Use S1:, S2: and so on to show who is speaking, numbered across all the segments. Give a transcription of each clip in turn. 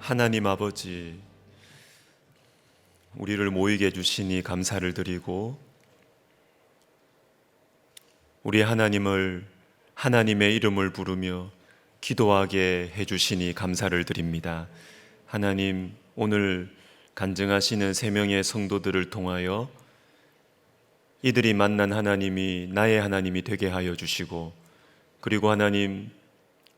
S1: 하나님 아버지, 우리를 모이게 해주시니 감사를 드리고, 우리 하나님을 하나님의 이름을 부르며 기도하게 해주시니 감사를 드립니다. 하나님, 오늘 간증하시는 3명의 성도들을 통하여 이들이 만난 하나님이 나의 하나님이 되게 하여 주시고, 그리고 하나님,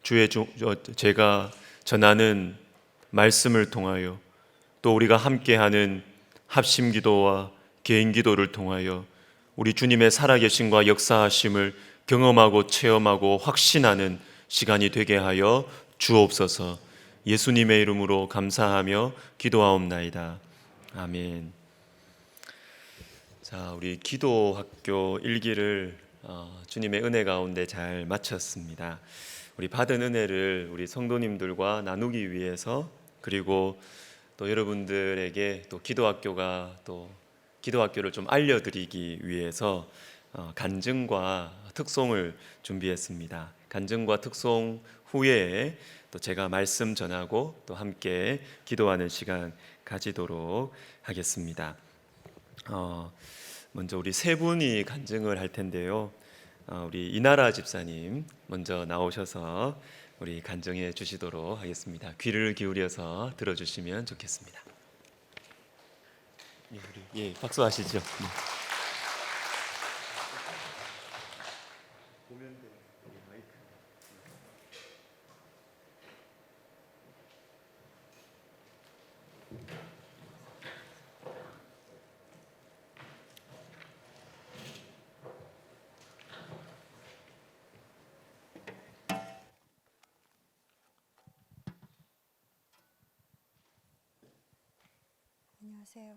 S1: 제가 전하는 말씀을 통하여 또 우리가 함께하는 합심기도와 개인기도를 통하여 우리 주님의 살아계심과 역사하심을 경험하고 체험하고 확신하는 시간이 되게 하여 주옵소서. 예수님의 이름으로 감사하며 기도하옵나이다. 아멘. 자, 우리 기도학교 1기를 주님의 은혜 가운데 잘 마쳤습니다. 우리 받은 은혜를 우리 성도님들과 나누기 위해서, 그리고 또 여러분들에게 또 기도학교를 좀 알려드리기 위해서 간증과 특송을 준비했습니다. 간증과 특송 후에 또 제가 말씀 전하고 또 함께 기도하는 시간 가지도록 하겠습니다. 먼저 우리 3분이 간증을 할 텐데요. 우리 이나라 집사님 먼저 나오셔서 우리 간증해 주시도록 하겠습니다. 귀를 기울여서 들어주시면 좋겠습니다. 박수 하시죠.
S2: 안녕하세요.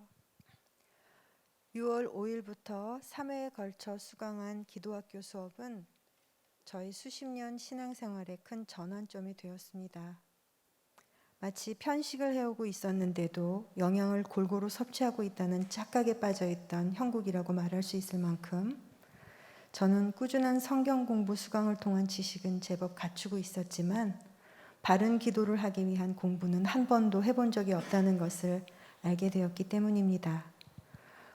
S2: 6월 5일부터 3회에 걸쳐 수강한 기도학교 수업은 저희 수십 년 신앙생활에 큰 전환점이 되었습니다. 마치 편식을 해오고 있었는데도 영양을 골고루 섭취하고 있다는 착각에 빠져있던 형국이라고 말할 수 있을 만큼 저는 꾸준한 성경 공부 수강을 통한 지식은 제법 갖추고 있었지만 바른 기도를 하기 위한 공부는 한 번도 해본 적이 없다는 것을 알게 되었기 때문입니다.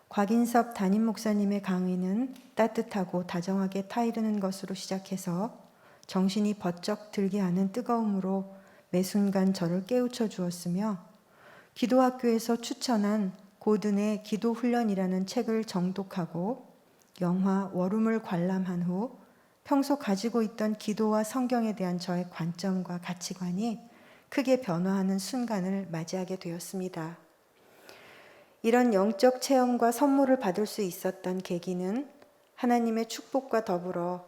S2: 곽인섭 담임 목사님의 강의는 따뜻하고 다정하게 타이르는 것으로 시작해서 정신이 번쩍 들게 하는 뜨거움으로 매 순간 저를 깨우쳐 주었으며, 기도학교에서 추천한 고든의 기도훈련이라는 책을 정독하고 영화 워룸을 관람한 후 평소 가지고 있던 기도와 성경에 대한 저의 관점과 가치관이 크게 변화하는 순간을 맞이하게 되었습니다. 이런 영적 체험과 선물을 받을 수 있었던 계기는 하나님의 축복과 더불어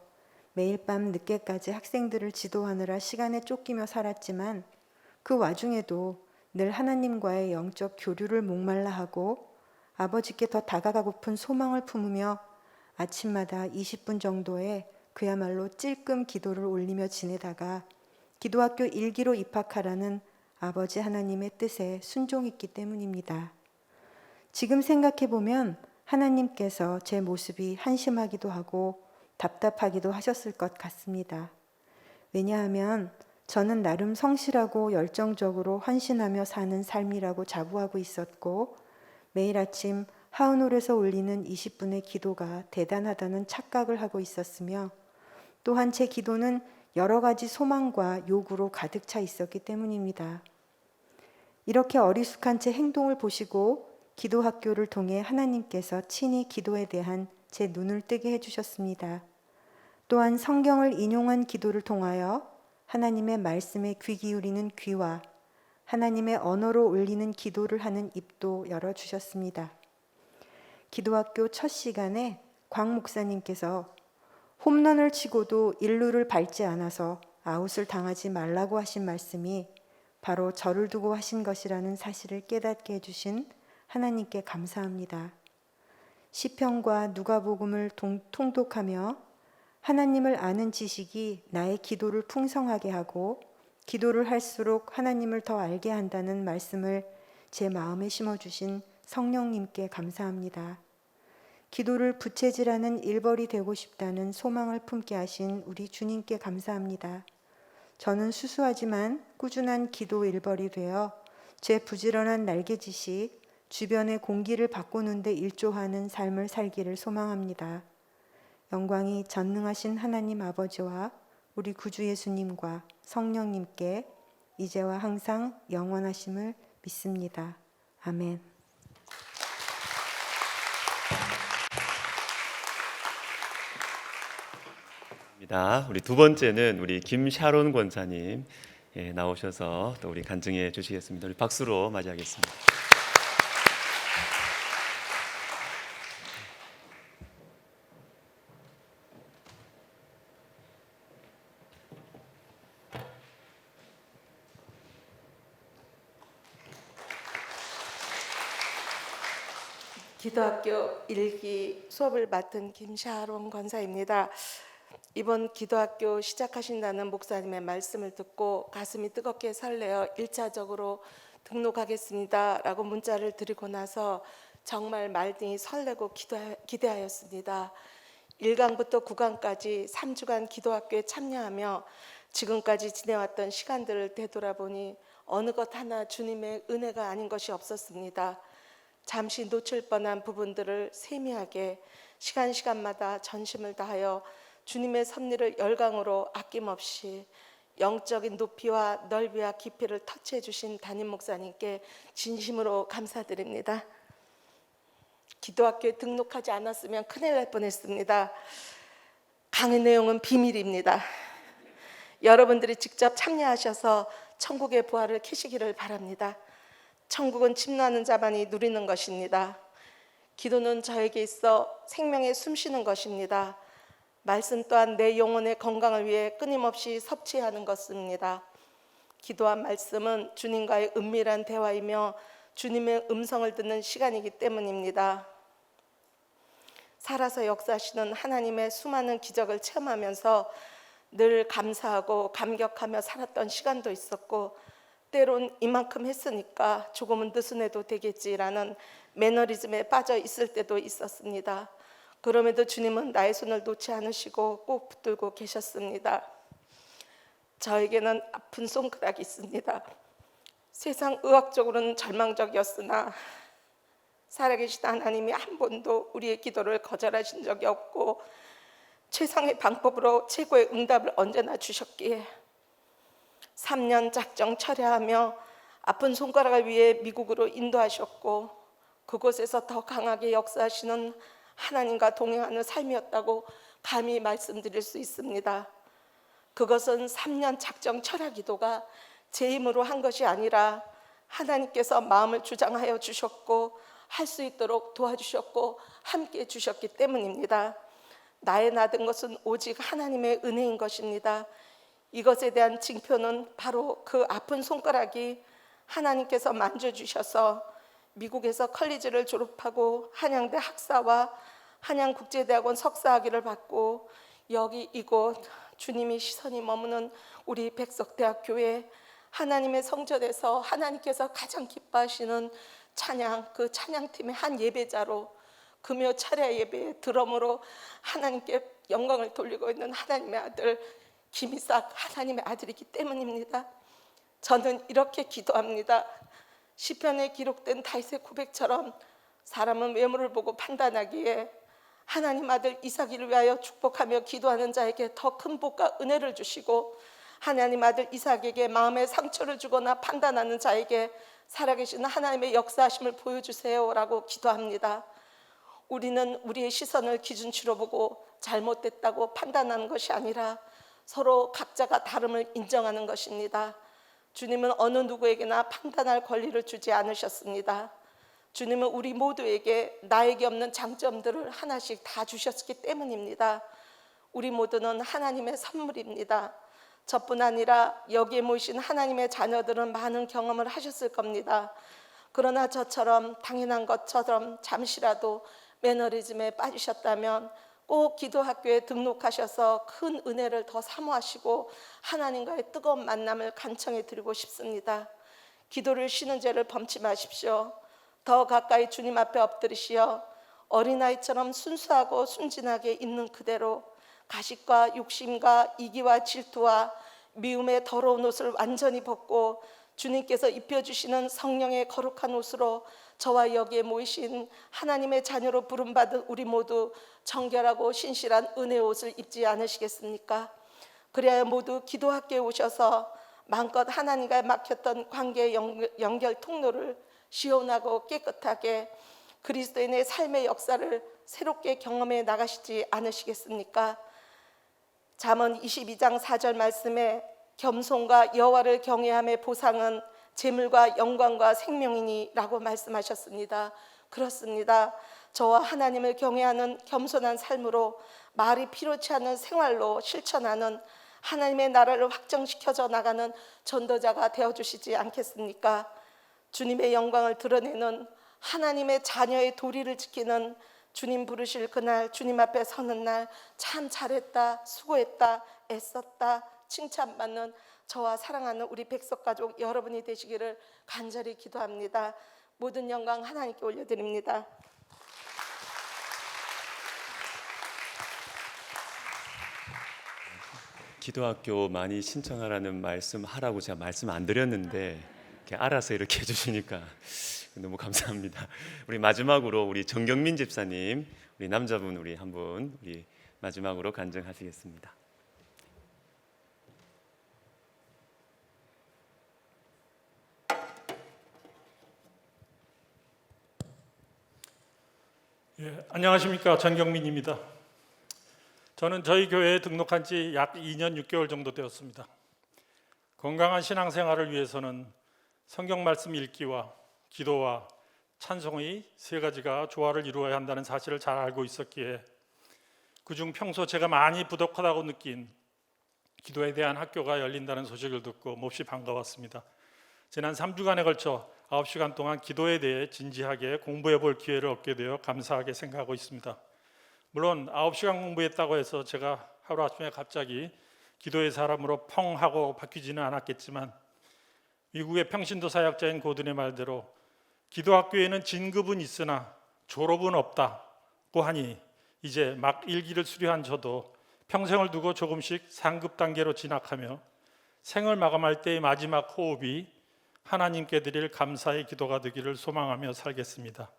S2: 매일 밤 늦게까지 학생들을 지도하느라 시간에 쫓기며 살았지만 그 와중에도 늘 하나님과의 영적 교류를 목말라 하고 아버지께 더 다가가고픈 소망을 품으며 아침마다 20분 정도의 그야말로 찔끔 기도를 올리며 지내다가 기도학교 1기로 입학하라는 아버지 하나님의 뜻에 순종했기 때문입니다. 지금 생각해보면 하나님께서 제 모습이 한심하기도 하고 답답하기도 하셨을 것 같습니다. 왜냐하면 저는 나름 성실하고 열정적으로 헌신하며 사는 삶이라고 자부하고 있었고, 매일 아침 하은홀에서 올리는 20분의 기도가 대단하다는 착각을 하고 있었으며, 또한 제 기도는 여러 가지 소망과 요구로 가득 차 있었기 때문입니다. 이렇게 어리숙한 제 행동을 보시고 기도학교를 통해 하나님께서 친히 기도에 대한 제 눈을 뜨게 해주셨습니다. 또한 성경을 인용한 기도를 통하여 하나님의 말씀에 귀 기울이는 귀와 하나님의 언어로 올리는 기도를 하는 입도 열어주셨습니다. 기도학교 첫 시간에 곽 목사님께서 홈런을 치고도 일루를 밟지 않아서 아웃을 당하지 말라고 하신 말씀이 바로 저를 두고 하신 것이라는 사실을 깨닫게 해주신 하나님께 감사합니다. 시편과 누가복음을 통독하며 하나님을 아는 지식이 나의 기도를 풍성하게 하고 기도를 할수록 하나님을 더 알게 한다는 말씀을 제 마음에 심어주신 성령님께 감사합니다. 기도를 부채질하는 일벌이 되고 싶다는 소망을 품게 하신 우리 주님께 감사합니다. 저는 수수하지만 꾸준한 기도 일벌이 되어 죄 부지런한 날개짓이 주변의 공기를 바꾸는 데 일조하는 삶을 살기를 소망합니다. 영광이 전능하신 하나님 아버지와 우리 구주 예수님과 성령님께 이제와 항상 영원하심을 믿습니다. 아멘.
S1: 우리 두 번째는 우리 김샤론 권사님 나오셔서 또 우리 간증해 주시겠습니다. 우리 박수로 맞이하겠습니다.
S3: 기도학교 1기 수업을 맡은 김샤론 권사입니다. 이번 기도학교 시작하신다는 목사님의 말씀을 듣고 가슴이 뜨겁게 설레어 1차적으로 등록하겠습니다 라고 문자를 드리고 나서 정말 말등이 설레고 기대하였습니다. 1강부터 9강까지 3주간 기도학교에 참여하며 지금까지 지내왔던 시간들을 되돌아보니 어느 것 하나 주님의 은혜가 아닌 것이 없었습니다. 잠시 놓칠 뻔한 부분들을 세미하게 시간마다 전심을 다하여 주님의 섭리를 열강으로 아낌없이 영적인 높이와 넓이와 깊이를 터치해 주신 담임 목사님께 진심으로 감사드립니다. 기도학교에 등록하지 않았으면 큰일 날 뻔했습니다. 강의 내용은 비밀입니다. 여러분들이 직접 참여하셔서 천국의 부활을 캐시기를 바랍니다. 천국은 침노하는 자만이 누리는 것입니다. 기도는 저에게 있어 생명의 숨쉬는 것입니다. 말씀 또한 내 영혼의 건강을 위해 끊임없이 섭취하는 것입니다. 기도와 말씀은 주님과의 은밀한 대화이며 주님의 음성을 듣는 시간이기 때문입니다. 살아서 역사하시는 하나님의 수많은 기적을 체험하면서 늘 감사하고 감격하며 살았던 시간도 있었고, 때론 이만큼 했으니까 조금은 느슨해도 되겠지라는 매너리즘에 빠져 있을 때도 있었습니다. 그럼에도 주님은 나의 손을 놓지 않으시고 꼭 붙들고 계셨습니다. 저에게는 아픈 손가락이 있습니다. 세상 의학적으로는 절망적이었으나 살아계신 하나님이 한 번도 우리의 기도를 거절하신 적이 없고 최상의 방법으로 최고의 응답을 언제나 주셨기에 3년 작정 철회하며 아픈 손가락을 위해 미국으로 인도하셨고, 그곳에서 더 강하게 역사하시는 하나님과 동행하는 삶이었다고 감히 말씀드릴 수 있습니다. 그것은 3년 작정 철야 기도가 제 힘으로 한 것이 아니라 하나님께서 마음을 주장하여 주셨고 할 수 있도록 도와주셨고 함께 주셨기 때문입니다. 나의 나된 것은 오직 하나님의 은혜인 것입니다. 이것에 대한 징표는 바로 그 아픈 손가락이 하나님께서 만져주셔서 미국에서 컬리지를 졸업하고 한양대 학사와 한양국제대학원 석사학위를 받고 여기 이곳 주님이 시선이 머무는 우리 백석대학교에 하나님의 성전에서 하나님께서 가장 기뻐하시는 찬양, 그 찬양팀의 한 예배자로 금요 차례 예배의 드럼으로 하나님께 영광을 돌리고 있는 하나님의 아들 김이삭 하나님의 아들이기 때문입니다. 저는 이렇게 기도합니다. 시편에 기록된 다윗의 고백처럼 사람은 외모를 보고 판단하기에 하나님 아들 이삭을 위하여 축복하며 기도하는 자에게 더 큰 복과 은혜를 주시고, 하나님 아들 이삭에게 마음의 상처를 주거나 판단하는 자에게 살아계신 하나님의 역사하심을 보여주세요라고 기도합니다. 우리는 우리의 시선을 기준치로 보고 잘못됐다고 판단하는 것이 아니라 서로 각자가 다름을 인정하는 것입니다. 주님은 어느 누구에게나 판단할 권리를 주지 않으셨습니다. 주님은 우리 모두에게 나에게 없는 장점들을 하나씩 다 주셨기 때문입니다. 우리 모두는 하나님의 선물입니다. 저뿐 아니라 여기에 모이신 하나님의 자녀들은 많은 경험을 하셨을 겁니다. 그러나 저처럼 당연한 것처럼 잠시라도 매너리즘에 빠지셨다면 꼭 기도학교에 등록하셔서 큰 은혜를 더 사모하시고 하나님과의 뜨거운 만남을 간청해 드리고 싶습니다. 기도를 쉬는 죄를 범치 마십시오. 더 가까이 주님 앞에 엎드리시어 어린아이처럼 순수하고 순진하게 있는 그대로 가식과 욕심과 이기와 질투와 미움의 더러운 옷을 완전히 벗고 주님께서 입혀주시는 성령의 거룩한 옷으로 저와 여기에 모이신 하나님의 자녀로 부름받은 우리 모두 정결하고 신실한 은혜의 옷을 입지 않으시겠습니까? 그래야 모두 기도학교에 오셔서 마음껏 하나님과 막혔던 관계의 연결 통로를 시원하고 깨끗하게 그리스도인의 삶의 역사를 새롭게 경험해 나가시지 않으시겠습니까? 잠언 22장 4절 말씀에 겸손과 여호와를 경외함의 보상은 재물과 영광과 생명이니 라고 말씀하셨습니다. 그렇습니다. 저와 하나님을 경외하는 겸손한 삶으로 말이 필요치 않은 생활로 실천하는 하나님의 나라를 확정시켜져 나가는 전도자가 되어주시지 않겠습니까? 주님의 영광을 드러내는 하나님의 자녀의 도리를 지키는 주님 부르실 그날, 주님 앞에 서는 날 참 잘했다, 수고했다, 애썼다 칭찬받는 저와 사랑하는 우리 백석가족 여러분이 되시기를 간절히 기도합니다. 모든 영광 하나님께 올려드립니다.
S1: 기도학교 많이 신청하라는 말씀 하라고 제가 말씀 안 드렸는데 이렇게 알아서 이렇게 해주시니까 너무 감사합니다. 우리 마지막으로 우리 정경민 집사님, 우리 남자분 우리 한 분 우리 마지막으로 간증하시겠습니다.
S4: 안녕하십니까, 전경민입니다. 저는 저희 교회에 등록한 지 약 2년 6개월 정도 되었습니다. 건강한 신앙생활을 위해서는 성경 말씀 읽기와 기도와 찬송의 세 가지가 조화를 이루어야 한다는 사실을 잘 알고 있었기에 그중 평소 제가 많이 부족하다고 느낀 기도에 대한 학교가 열린다는 소식을 듣고 몹시 반가웠습니다. 지난 3주간에 걸쳐 9시간 동안 기도에 대해 진지하게 공부해 볼 기회를 얻게 되어 감사하게 생각하고 있습니다. 물론 9시간 공부했다고 해서 제가 하루아침에 갑자기 기도의 사람으로 펑 하고 바뀌지는 않았겠지만 미국의 평신도 사역자인 고든의 말대로 기도학교에는 진급은 있으나 졸업은 없다고 하니 이제 막 일기를 수료한 저도 평생을 두고 조금씩 상급 단계로 진학하며 생을 마감할 때의 마지막 호흡이 하나님께 드릴 감사의 기도가 되기를 소망하며 살겠습니다.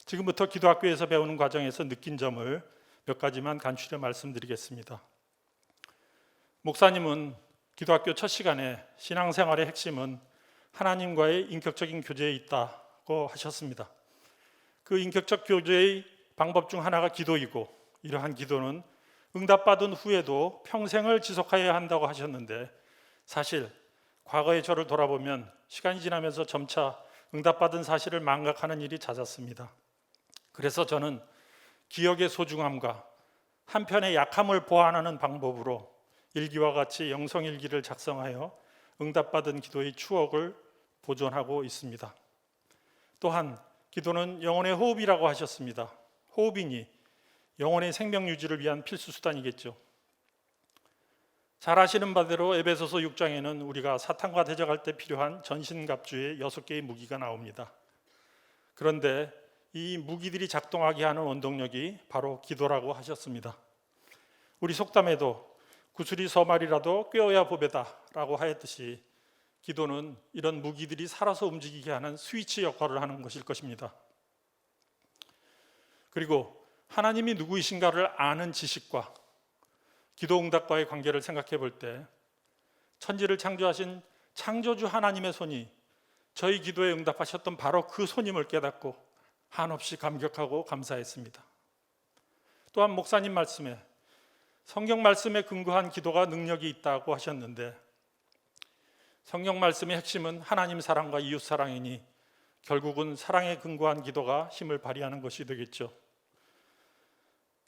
S4: 지금부터 기도학교에서 배우는 과정에서 느낀 점을 몇 가지만 간추려 말씀드리겠습니다. 목사님은 기도학교 첫 시간에 신앙생활의 핵심은 하나님과의 인격적인 교제에 있다고 하셨습니다. 그 인격적 교제의 방법 중 하나가 기도이고 이러한 기도는 응답받은 후에도 평생을 지속해야 한다고 하셨는데 사실 과거의 저를 돌아보면 시간이 지나면서 점차 응답받은 사실을 망각하는 일이 잦았습니다. 그래서 저는 기억의 소중함과 한편의 약함을 보완하는 방법으로 일기와 같이 영성일기를 작성하여 응답받은 기도의 추억을 보존하고 있습니다. 또한 기도는 영혼의 호흡이라고 하셨습니다. 호흡이니 영혼의 생명 유지를 위한 필수 수단이겠죠. 잘 아시는 바대로 에베소서 6장에는 우리가 사탄과 대적할 때 필요한 전신갑주의 6개의 무기가 나옵니다. 그런데 이 무기들이 작동하게 하는 원동력이 바로 기도라고 하셨습니다. 우리 속담에도 구슬이 서말이라도 꿰어야 보배다라고 하였듯이 기도는 이런 무기들이 살아서 움직이게 하는 스위치 역할을 하는 것일 것입니다. 그리고 하나님이 누구이신가를 아는 지식과 기도 응답과의 관계를 생각해 볼 때 천지를 창조하신 창조주 하나님의 손이 저희 기도에 응답하셨던 바로 그 손임을 깨닫고 한없이 감격하고 감사했습니다. 또한 목사님 말씀에 성경 말씀에 근거한 기도가 능력이 있다고 하셨는데 성경 말씀의 핵심은 하나님 사랑과 이웃 사랑이니 결국은 사랑에 근거한 기도가 힘을 발휘하는 것이 되겠죠.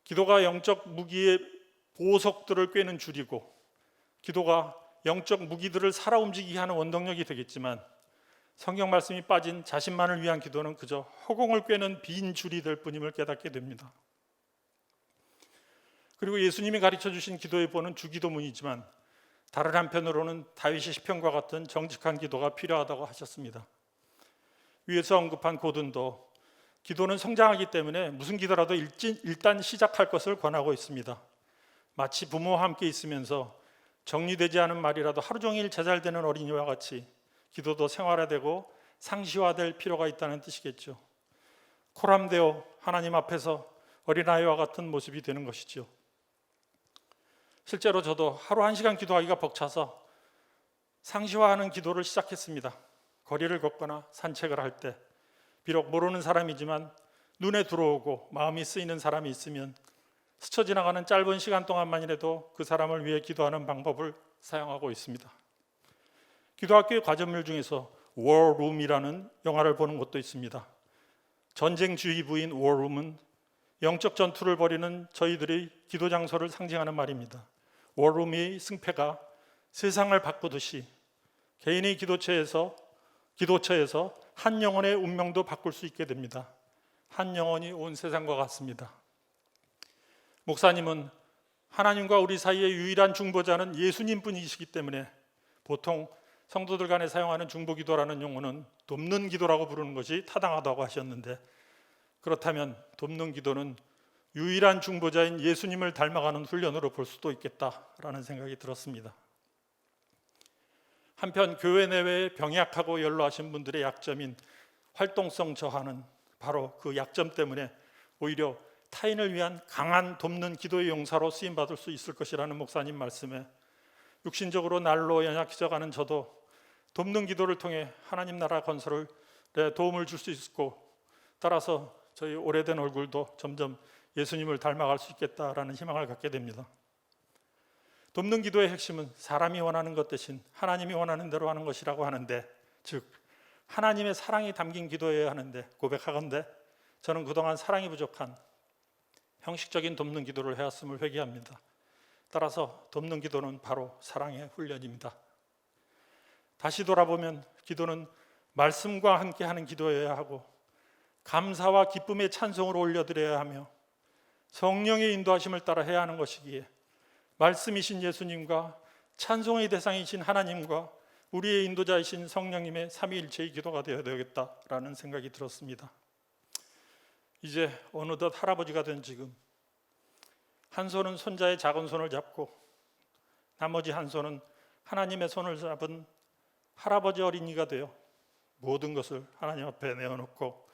S4: 기도가 영적 무기의 보석들을 꿰는 줄이고 기도가 영적 무기들을 살아 움직이게 하는 원동력이 되겠지만 성경 말씀이 빠진 자신만을 위한 기도는 그저 허공을 꿰는 빈 줄이 될 뿐임을 깨닫게 됩니다. 그리고 예수님이 가르쳐 주신 기도의 본은 주기도문이지만 다른 한편으로는 다윗의 시편과 같은 정직한 기도가 필요하다고 하셨습니다. 위에서 언급한 고든도 기도는 성장하기 때문에 무슨 기도라도 일단 시작할 것을 권하고 있습니다. 마치 부모와 함께 있으면서 정리되지 않은 말이라도 하루 종일 제잘되는 어린이와 같이 기도도 생활화되고 상시화될 필요가 있다는 뜻이겠죠. 코람되어 하나님 앞에서 어린아이와 같은 모습이 되는 것이죠. 실제로 저도 하루 1시간 기도하기가 벅차서 상시화하는 기도를 시작했습니다. 거리를 걷거나 산책을 할 때 비록 모르는 사람이지만 눈에 들어오고 마음이 쓰이는 사람이 있으면 스쳐 지나가는 짧은 시간 동안만이라도 그 사람을 위해 기도하는 방법을 사용하고 있습니다. 기도학교의 과제물 중에서 워룸이라는 영화를 보는 것도 있습니다. 전쟁주의부인 워룸은 영적 전투를 벌이는 저희들의 기도 장소를 상징하는 말입니다. 워룸의 승패가 세상을 바꾸듯이 개인의 기도처에서 한 영혼의 운명도 바꿀 수 있게 됩니다. 한 영혼이 온 세상과 같습니다. 목사님은 하나님과 우리 사이의 유일한 중보자는 예수님뿐이시기 때문에 보통 성도들 간에 사용하는 중보기도라는 용어는 돕는 기도라고 부르는 것이 타당하다고 하셨는데, 그렇다면 돕는 기도는 유일한 중보자인 예수님을 닮아가는 훈련으로 볼 수도 있겠다라는 생각이 들었습니다. 한편 교회 내외에 병약하고 연로하신 분들의 약점인 활동성 저하는 바로 그 약점 때문에 오히려 타인을 위한 강한 돕는 기도의 용사로 쓰임받을 수 있을 것이라는 목사님 말씀에 육신적으로 날로 연약해져가는 저도 돕는 기도를 통해 하나님 나라 건설에 도움을 줄 수 있고, 따라서 저희 오래된 얼굴도 점점 예수님을 닮아갈 수 있겠다라는 희망을 갖게 됩니다. 돕는 기도의 핵심은 사람이 원하는 것 대신 하나님이 원하는 대로 하는 것이라고 하는데, 즉 하나님의 사랑이 담긴 기도여야 하는데, 고백하건대 저는 그동안 사랑이 부족한 형식적인 돕는 기도를 해왔음을 회개합니다. 따라서 돕는 기도는 바로 사랑의 훈련입니다. 다시 돌아보면 기도는 말씀과 함께 하는 기도여야 하고, 감사와 기쁨의 찬송으로 올려드려야 하며, 성령의 인도하심을 따라 해야 하는 것이기에 말씀이신 예수님과 찬송의 대상이신 하나님과 우리의 인도자이신 성령님의 삼위일체의 기도가 되어야 되겠다라는 생각이 들었습니다. 이제 어느덧 할아버지가 된 지금, 한 손은 손자의 작은 손을 잡고 나머지 한 손은 하나님의 손을 잡은 할아버지 어린이가 되어 모든 것을 하나님 앞에 내어놓고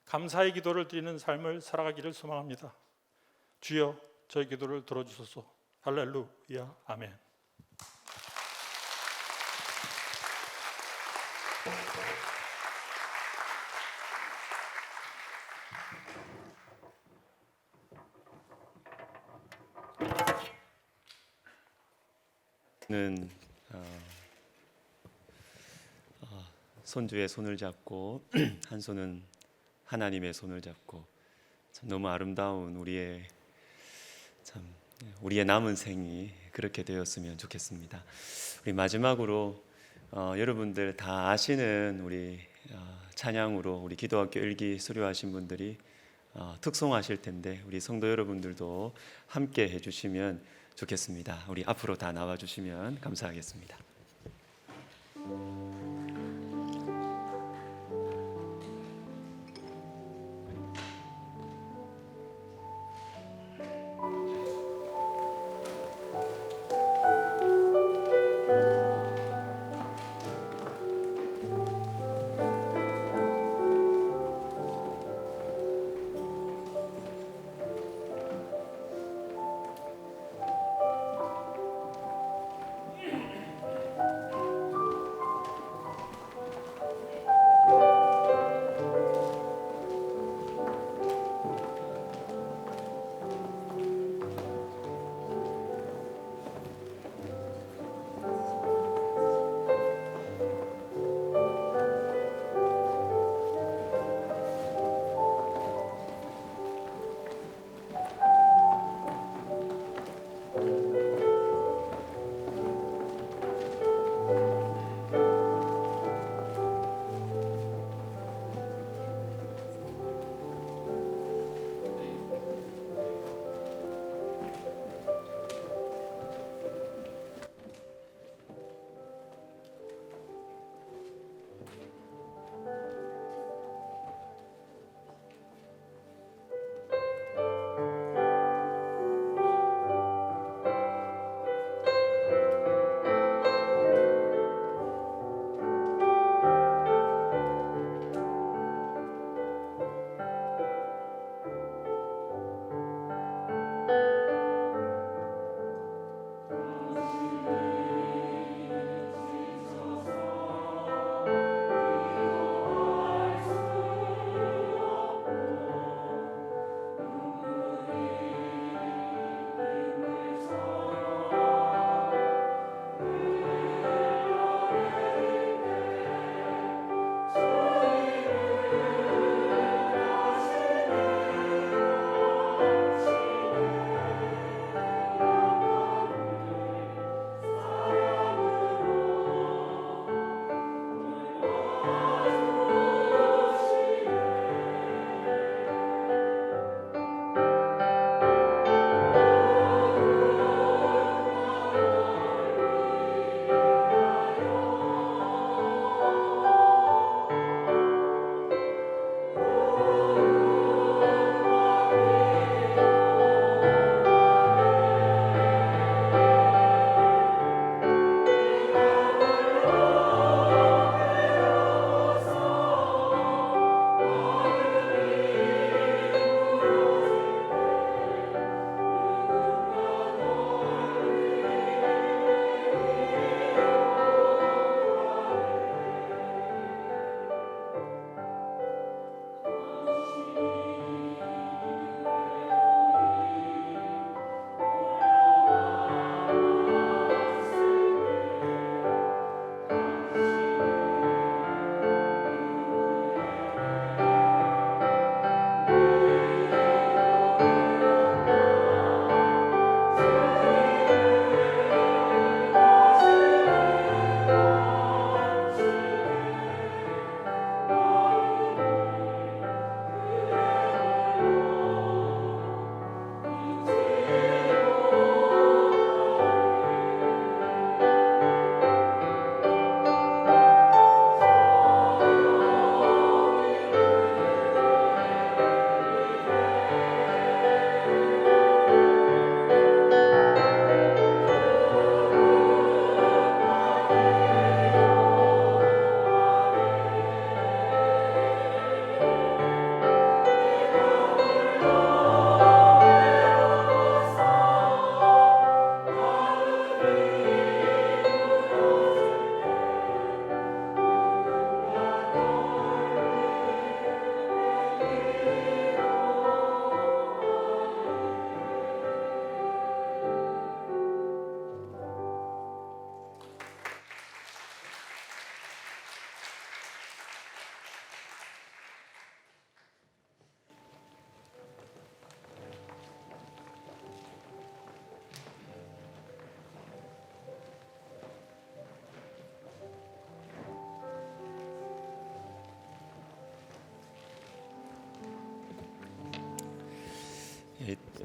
S4: 감사의 기도를 드리는 삶을 살아가기를 소망합니다. 주여, 저희 기도를 들어주소서. 할렐루야, 아멘.
S1: 는 손주의 손을 잡고 한 손은 하나님의 손을 잡고, 참 너무 아름다운 우리의 남은 생이 그렇게 되었으면 좋겠습니다. 우리 마지막으로 여러분들 다 아시는 우리 찬양으로 우리 기도학교 일기 수료하신 분들이 특송하실 텐데, 우리 성도 여러분들도 함께 해주시면 좋겠습니다. 우리 앞으로 다 나와주시면 감사하겠습니다.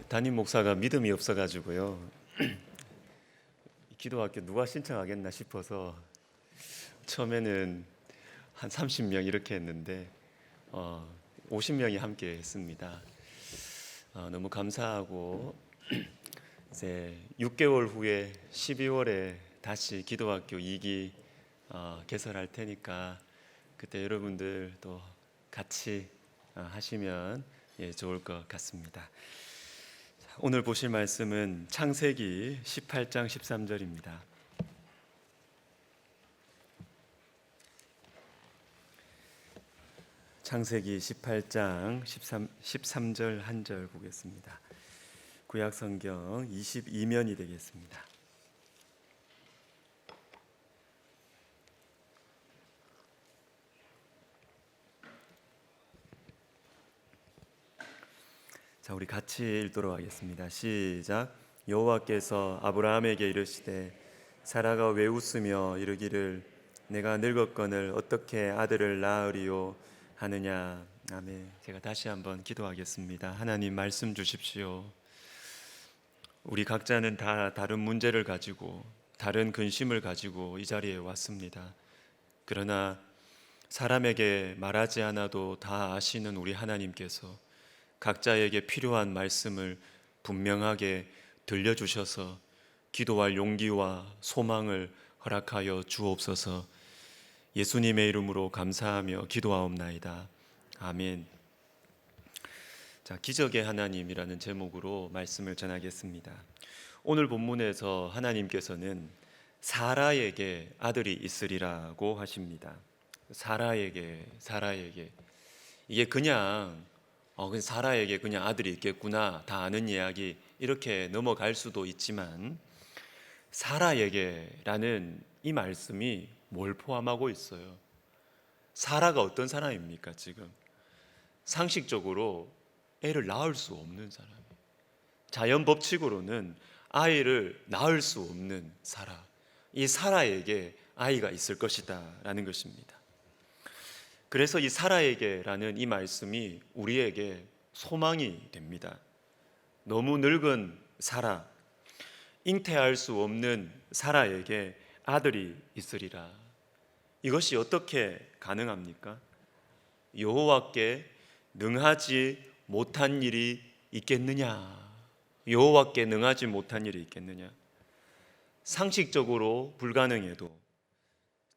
S1: 담임 목사가 믿음이 없어가지고요. 기도학교 누가 신청하겠나 싶어서 처음에는 한 30명 이렇게 했는데 50명이 함께 했습니다. 너무 감사하고 이제 6개월 후에 12월에 다시 기도학교 2기 개설할 테니까 그때 여러분들 또 같이 하시면 좋을 것 같습니다. 오늘 보실 말씀은 창세기 18장 13절입니다. 창세기 18장 13절 한 절 보겠습니다. 구약성경 22면이 되겠습니다. 자, 우리 같이 읽도록 하겠습니다. 시작. 여호와께서 아브라함에게 이르시되 사라가 왜 웃으며 이르기를 내가 늙었거늘 어떻게 아들을 낳으리요 하느냐. 아멘. 제가 다시 한번 기도하겠습니다. 하나님 말씀 주십시오. 우리 각자는 다 다른 문제를 가지고 다른 근심을 가지고 이 자리에 왔습니다. 그러나 사람에게 말하지 않아도 다 아시는 우리 하나님께서 각자에게 필요한 말씀을 분명하게 들려주셔서 기도할 용기와 소망을 허락하여 주옵소서. 예수님의 이름으로 감사하며 기도하옵나이다. 아멘. 자, 기적의 하나님이라는 제목으로 말씀을 전하겠습니다. 오늘 본문에서 하나님께서는 사라에게 아들이 있으리라고 하십니다. 사라에게 이게 그냥 사라에게 그냥 아들이 있겠구나 다 아는 이야기 이렇게 넘어갈 수도 있지만 사라에게라는 이 말씀이 뭘 포함하고 있어요? 사라가 어떤 사람입니까? 지금 상식적으로 애를 낳을 수 없는 사람이에요. 자연 법칙으로는 아이를 낳을 수 없는 사라. 이 사라에게 아이가 있을 것이다 라는 것입니다. 그래서 이 사라에게라는 이 말씀이 우리에게 소망이 됩니다. 너무 늙은 사라, 잉태할 수 없는 사라에게 아들이 있으리라. 이것이 어떻게 가능합니까? 여호와께 능하지 못한 일이 있겠느냐? 여호와께 능하지 못한 일이 있겠느냐? 상식적으로 불가능해도,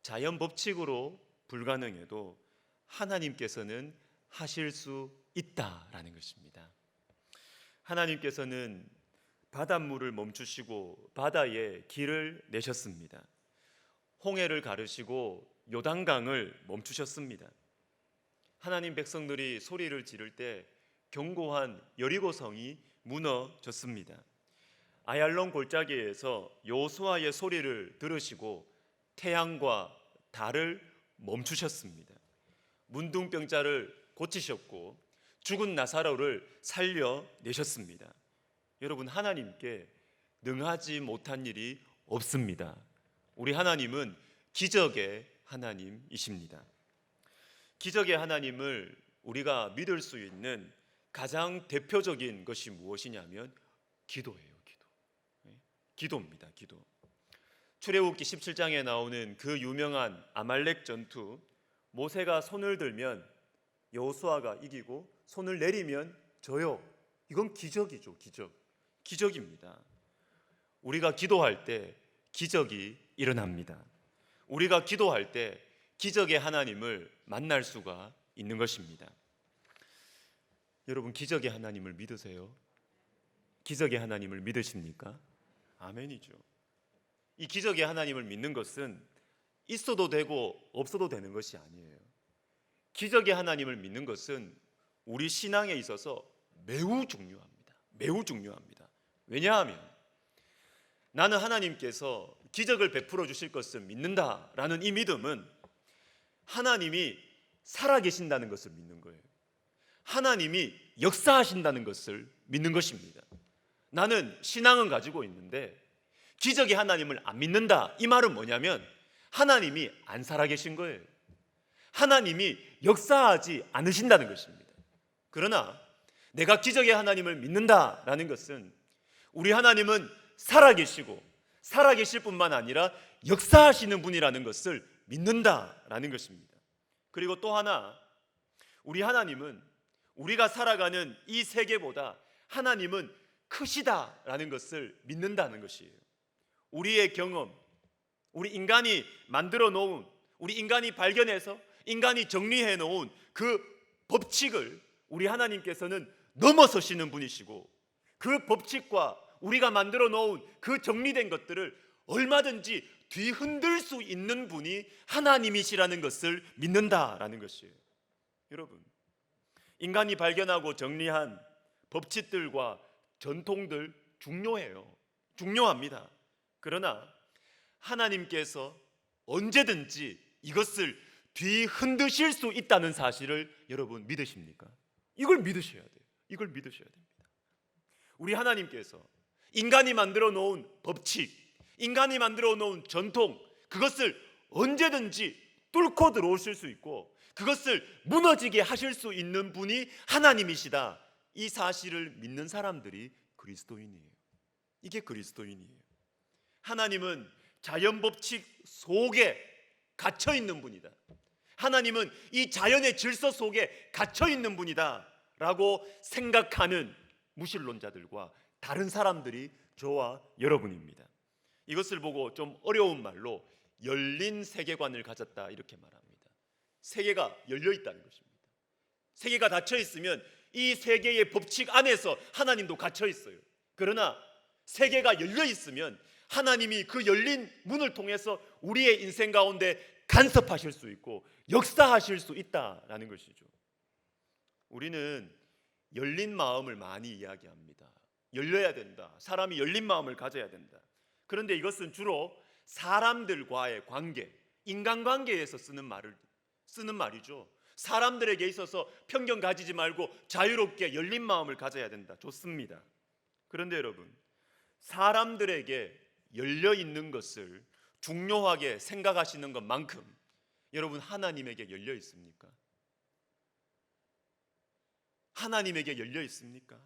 S1: 자연 법칙으로 불가능해도 하나님께서는 하실 수 있다라는 것입니다. 하나님께서는 바닷물을 멈추시고 바다에 길을 내셨습니다. 홍해를 가르시고 요단강을 멈추셨습니다. 하나님 백성들이 소리를 지를 때 견고한 여리고성이 무너졌습니다. 아얄론 골짜기에서 여호수아의 소리를 들으시고 태양과 달을 멈추셨습니다. 문둥병자를 고치셨고 죽은 나사로를 살려내셨습니다. 여러분, 하나님께 능하지 못한 일이 없습니다. 우리 하나님은 기적의 하나님이십니다. 기적의 하나님을 우리가 믿을 수 있는 가장 대표적인 것이 무엇이냐면 기도예요. 기도입니다. 기도. 출애굽기 17장에 나오는 그 유명한 아말렉 전투, 모세가 손을 들면 여호수아가 이기고 손을 내리면 져요. 이건 기적이죠. 기적입니다. 우리가 기도할 때 기적이 일어납니다. 우리가 기도할 때 기적의 하나님을 만날 수가 있는 것입니다. 여러분, 기적의 하나님을 믿으세요? 기적의 하나님을 믿으십니까? 아멘이죠. 이 기적의 하나님을 믿는 것은 있어도 되고 없어도 되는 것이 아니에요. 기적의 하나님을 믿는 것은 우리 신앙에 있어서 매우 중요합니다. 매우 중요합니다. 왜냐하면 나는 하나님께서 기적을 베풀어 주실 것을 믿는다라는 이 믿음은 하나님이 살아계신다는 것을 믿는 거예요. 하나님이 역사하신다는 것을 믿는 것입니다. 나는 신앙은 가지고 있는데 기적의 하나님을 안 믿는다. 이 말은 뭐냐면 하나님이 안 살아계신 거예요. 하나님이 역사하지 않으신다는 것입니다. 그러나 내가 기적의 하나님을 믿는다라는 것은 우리 하나님은 살아계시고 살아계실 뿐만 아니라 역사하시는 분이라는 것을 믿는다라는 것입니다. 그리고 또 하나, 우리 하나님은 우리가 살아가는 이 세계보다 하나님은 크시다라는 것을 믿는다는 것이에요. 우리의 경험, 우리 인간이 만들어 놓은, 우리 인간이 발견해서 인간이 정리해 놓은 그 법칙을 우리 하나님께서는 넘어서시는 분이시고, 그 법칙과 우리가 만들어 놓은 그 정리된 것들을 얼마든지 뒤흔들 수 있는 분이 하나님이시라는 것을 믿는다라는 것이에요. 여러분, 인간이 발견하고 정리한 법칙들과 전통들 중요해요. 중요합니다. 그러나 하나님께서 언제든지 이것을 뒤흔드실 수 있다는 사실을 여러분 믿으십니까? 이걸 믿으셔야 돼요. 이걸 믿으셔야 됩니다. 우리 하나님께서 인간이 만들어 놓은 법칙, 인간이 만들어 놓은 전통, 그것을 언제든지 뚫고 들어오실 수 있고 그것을 무너지게 하실 수 있는 분이 하나님이시다. 이 사실을 믿는 사람들이 그리스도인이에요. 이게 그리스도인이에요. 하나님은 자연 법칙 속에 갇혀 있는 분이다. 하나님은 이 자연의 질서 속에 갇혀 있는 분이다 라고 생각하는 무신론자들과 다른 사람들이 저와 여러분입니다. 이것을 보고 좀 어려운 말로 열린 세계관을 가졌다 이렇게 말합니다. 세계가 열려 있다는 것입니다. 세계가 닫혀 있으면 이 세계의 법칙 안에서 하나님도 갇혀 있어요. 그러나 세계가 열려 있으면 하나님이 그 열린 문을 통해서 우리의 인생 가운데 간섭하실 수 있고 역사하실 수 있다라는 것이죠. 우리는 열린 마음을 많이 이야기합니다. 열려야 된다. 사람이 열린 마음을 가져야 된다. 그런데 이것은 주로 사람들과의 관계, 인간관계에서 쓰는 말이죠. 사람들에게 있어서 편견 가지지 말고 자유롭게 열린 마음을 가져야 된다. 좋습니다. 그런데 여러분, 사람들에게 열려 있는 것을 중요하게 생각하시는 것만큼 여러분 하나님에게 열려 있습니까? 하나님에게 열려 있습니까?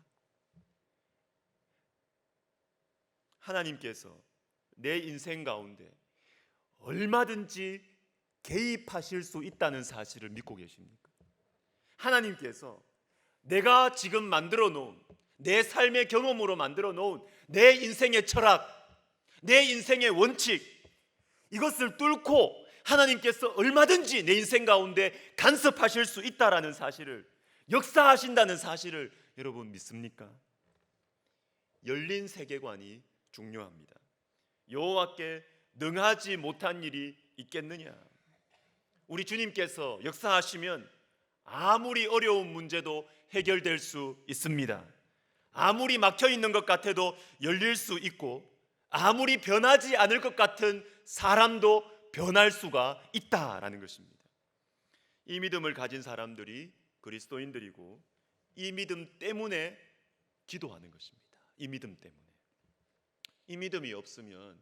S1: 하나님께서 내 인생 가운데 얼마든지 개입하실 수 있다는 사실을 믿고 계십니까? 하나님께서 내가 지금 만들어 놓은 내 삶의 경험으로 만들어 놓은 내 인생의 철학, 내 인생의 원칙, 이것을 뚫고 하나님께서 얼마든지 내 인생 가운데 간섭하실 수 있다라는 사실을, 역사하신다는 사실을 여러분 믿습니까? 열린 세계관이 중요합니다. 여호와께 능하지 못한 일이 있겠느냐? 우리 주님께서 역사하시면 아무리 어려운 문제도 해결될 수 있습니다. 아무리 막혀 있는 것 같아도 열릴 수 있고, 아무리 변하지 않을 것 같은 사람도 변할 수가 있다라는 것입니다. 이 믿음을 가진 사람들이 그리스도인들이고, 이 믿음 때문에 기도하는 것입니다. 이 믿음 때문에. 이 믿음이 없으면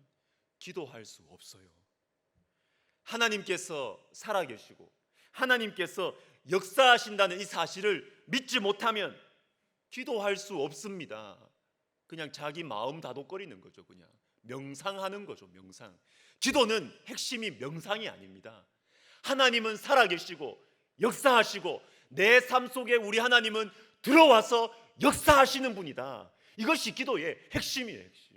S1: 기도할 수 없어요. 하나님께서 살아계시고 하나님께서 역사하신다는 이 사실을 믿지 못하면 기도할 수 없습니다. 그냥 자기 마음 다독거리는 거죠. 그냥 명상하는 거죠. 명상. 기도는 핵심이 명상이 아닙니다. 하나님은 살아계시고 역사하시고 내 삶 속에 우리 하나님은 들어와서 역사하시는 분이다. 이것이 기도의 핵심이에요. 핵심.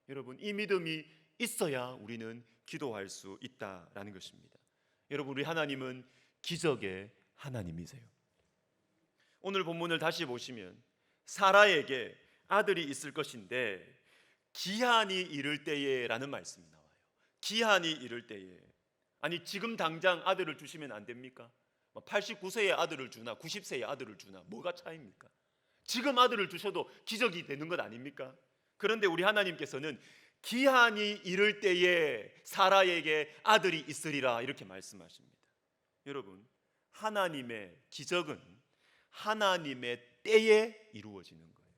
S1: 여러분, 이 믿음이 있어야 우리는 기도할 수 있다라는 것입니다. 여러분, 우리 하나님은 기적의 하나님이세요. 오늘 본문을 다시 보시면 사라에게 아들이 있을 것인데 기한이 이를 때에 라는 말씀이 나와요. 기한이 이를 때에. 아니, 지금 당장 아들을 주시면 안 됩니까? 89세의 아들을 주나 90세의 아들을 주나 뭐가 차이입니까? 지금 아들을 주셔도 기적이 되는 것 아닙니까? 그런데 우리 하나님께서는 기한이 이를 때에 사라에게 아들이 있으리라 이렇게 말씀하십니다. 여러분, 하나님의 기적은 하나님의 때에 이루어지는 거예요.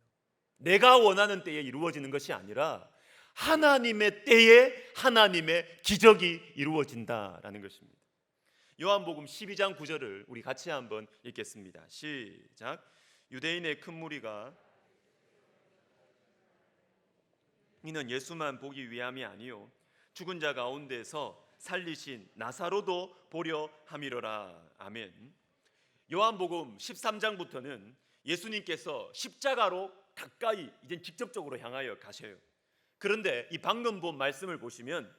S1: 내가 원하는 때에 이루어지는 것이 아니라 하나님의 때에 하나님의 기적이 이루어진다라는 것입니다. 요한복음 12장 9절을 우리 같이 한번 읽겠습니다. 시작. 유대인의 큰 무리가 이는 예수만 보기 위함이 아니요 죽은 자 가운데서 살리신 나사로도 보려 함이로라. 아멘. 요한복음 13장부터는 예수님께서 십자가로 가까이 이제 직접적으로 향하여 가셔요. 그런데 이 방금 본 말씀을 보시면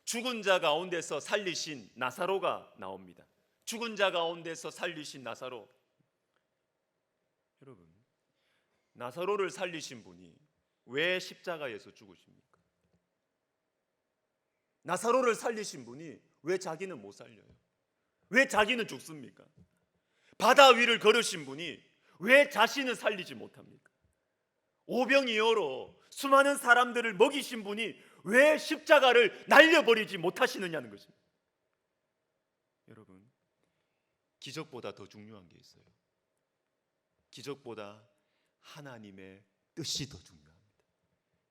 S1: 죽은 자 가운데서 살리신 나사로가 나옵니다. 죽은 자 가운데서 살리신 나사로. 여러분, 나사로를 살리신 분이 왜 십자가에서 죽으십니까? 나사로를 살리신 분이 왜 자기는 못 살려요? 왜 자기는 죽습니까? 바다 위를 걸으신 분이 왜 자신은 살리지 못합니까? 오병이어로 수많은 사람들을 먹이신 분이 왜 십자가를 날려버리지 못하시느냐는 것입니다. 여러분, 기적보다 더 중요한 게 있어요. 기적보다 하나님의 뜻이 더 중요합니다.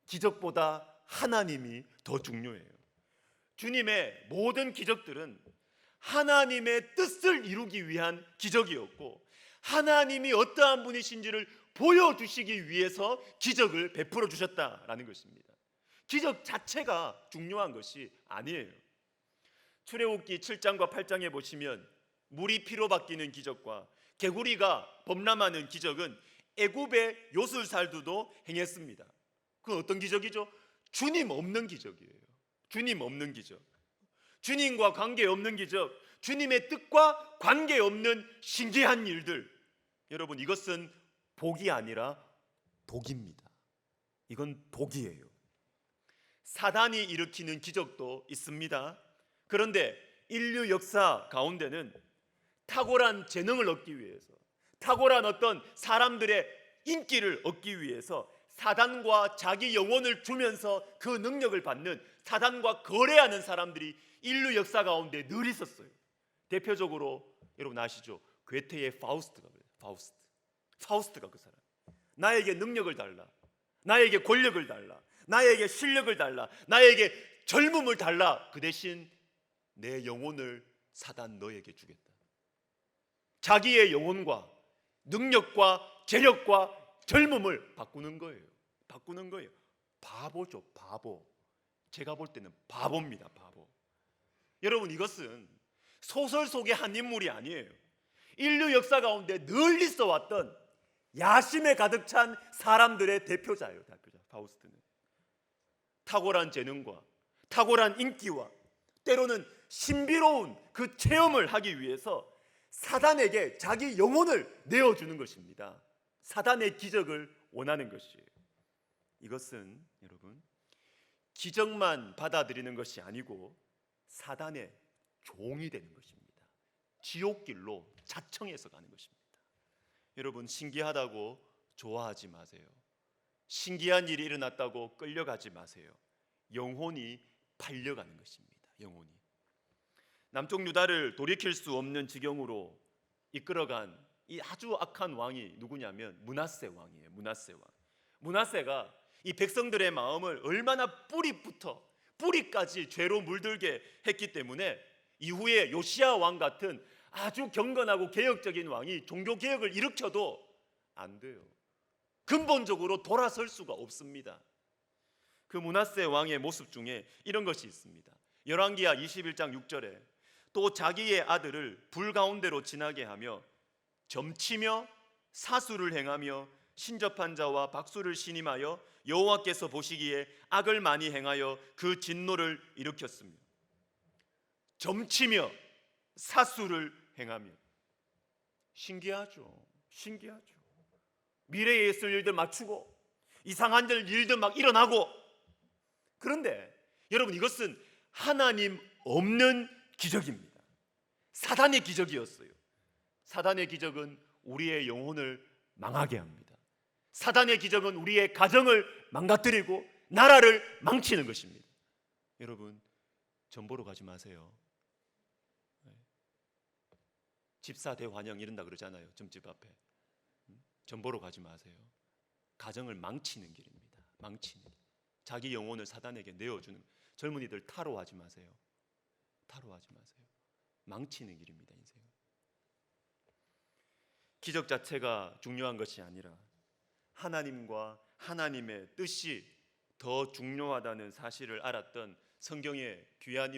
S1: 기적보다 하나님이 더 중요해요. 주님의 모든 기적들은 하나님의 뜻을 이루기 위한 기적이었고 하나님이 어떠한 분이신지를 보여주시기 위해서 기적을 베풀어 주셨다라는 것입니다. 기적 자체가 중요한 것이 아니에요. 출애굽기 7장과 8장에 보시면 물이 피로 바뀌는 기적과 개구리가 범람하는 기적은 애굽의 요술살두도 행했습니다. 그건 어떤 기적이죠? 주님 없는 기적이에요. 주님 없는 기적. 주님과 관계없는 기적. 주님의 뜻과 관계없는 신기한 일들. 여러분, 이것은 복이 아니라 독입니다. 이건 독이에요. 사단이 일으키는 기적도 있습니다. 그런데 인류 역사 가운데는 탁월한 재능을 얻기 위해서, 탁월한 어떤 사람들의 인기를 얻기 위해서 사단과 자기 영혼을 주면서 그 능력을 받는, 사단과 거래하는 사람들이 인류 역사 가운데 늘 있었어요. 대표적으로 여러분 아시죠? 괴테의 파우스트가 그래요. 파우스트가 그 사람. 나에게 능력을 달라, 나에게 권력을 달라, 나에게 실력을 달라, 나에게 젊음을 달라. 그 대신 내 영혼을 사단 너에게 주겠다. 자기의 영혼과 능력과 재력과 젊음을 바꾸는 거예요. 바꾸는 거예요. 바보죠, 바보. 제가 볼 때는 바보입니다, 바보. 여러분, 이것은 소설 속의 한 인물이 아니에요. 인류 역사 가운데 늘 있어 왔던 야심에 가득 찬 사람들의 대표자예요. 대표자 파우스트는. 탁월한 재능과 탁월한 인기와 때로는 신비로운 그 체험을 하기 위해서 사단에게 자기 영혼을 내어주는 것입니다. 사단의 기적을 원하는 것이에요. 이것은 여러분 기적만 받아들이는 것이 아니고 사단의 종이 되는 것입니다. 지옥길로 자청해서 가는 것입니다. 여러분, 신기하다고 좋아하지 마세요. 신기한 일이 일어났다고 끌려가지 마세요. 영혼이 팔려가는 것입니다. 영혼이. 남쪽 유다를 돌이킬 수 없는 지경으로 이끌어간 이 아주 악한 왕이 누구냐면 므낫세 왕이에요. 므낫세 왕. 므낫세가 이 백성들의 마음을 얼마나 뿌리까지 죄로 물들게 했기 때문에 이후에 요시야 왕 같은 아주 경건하고 개혁적인 왕이 종교 개혁을 일으켜도 안 돼요. 근본적으로 돌아설 수가 없습니다. 그 므낫세 왕의 모습 중에 이런 것이 있습니다. 열왕기하 21장 6절에 또 자기의 아들을 불 가운데로 지나게 하며 점치며 사수를 행하며 신접한 자와 박수를 신임하여 여호와께서 보시기에 악을 많이 행하여 그 진노를 일으켰으며 점치며 사수를 행하며. 신기하죠. 신기하죠. 미래에 있을 일들 맞추고 이상한 일들 막 일어나고. 그런데 여러분, 이것은 하나님 없는 기적입니다. 사단의 기적이었어요. 사단의 기적은 우리의 영혼을 망하게 합니다. 사단의 기적은 우리의 가정을 망가뜨리고 나라를 망치는 것입니다. 여러분, 전 보러 가지 마세요. 집사 대환영 이런다 그러잖아요. 점집 앞에. 전 보러 가지 마세요. 가정을 망치는 길입니다. 망치는 길. 자기 영혼을 사단에게 내어주는. 젊은이들 타로하지 마세요. 타로하지 마세요. 망치는 길입니다. 인생은. 기적 자체가 중요한 것이 아니라 하나님과 하나님의 뜻이 더 중요하다는 사실을 알았던 성경의 귀한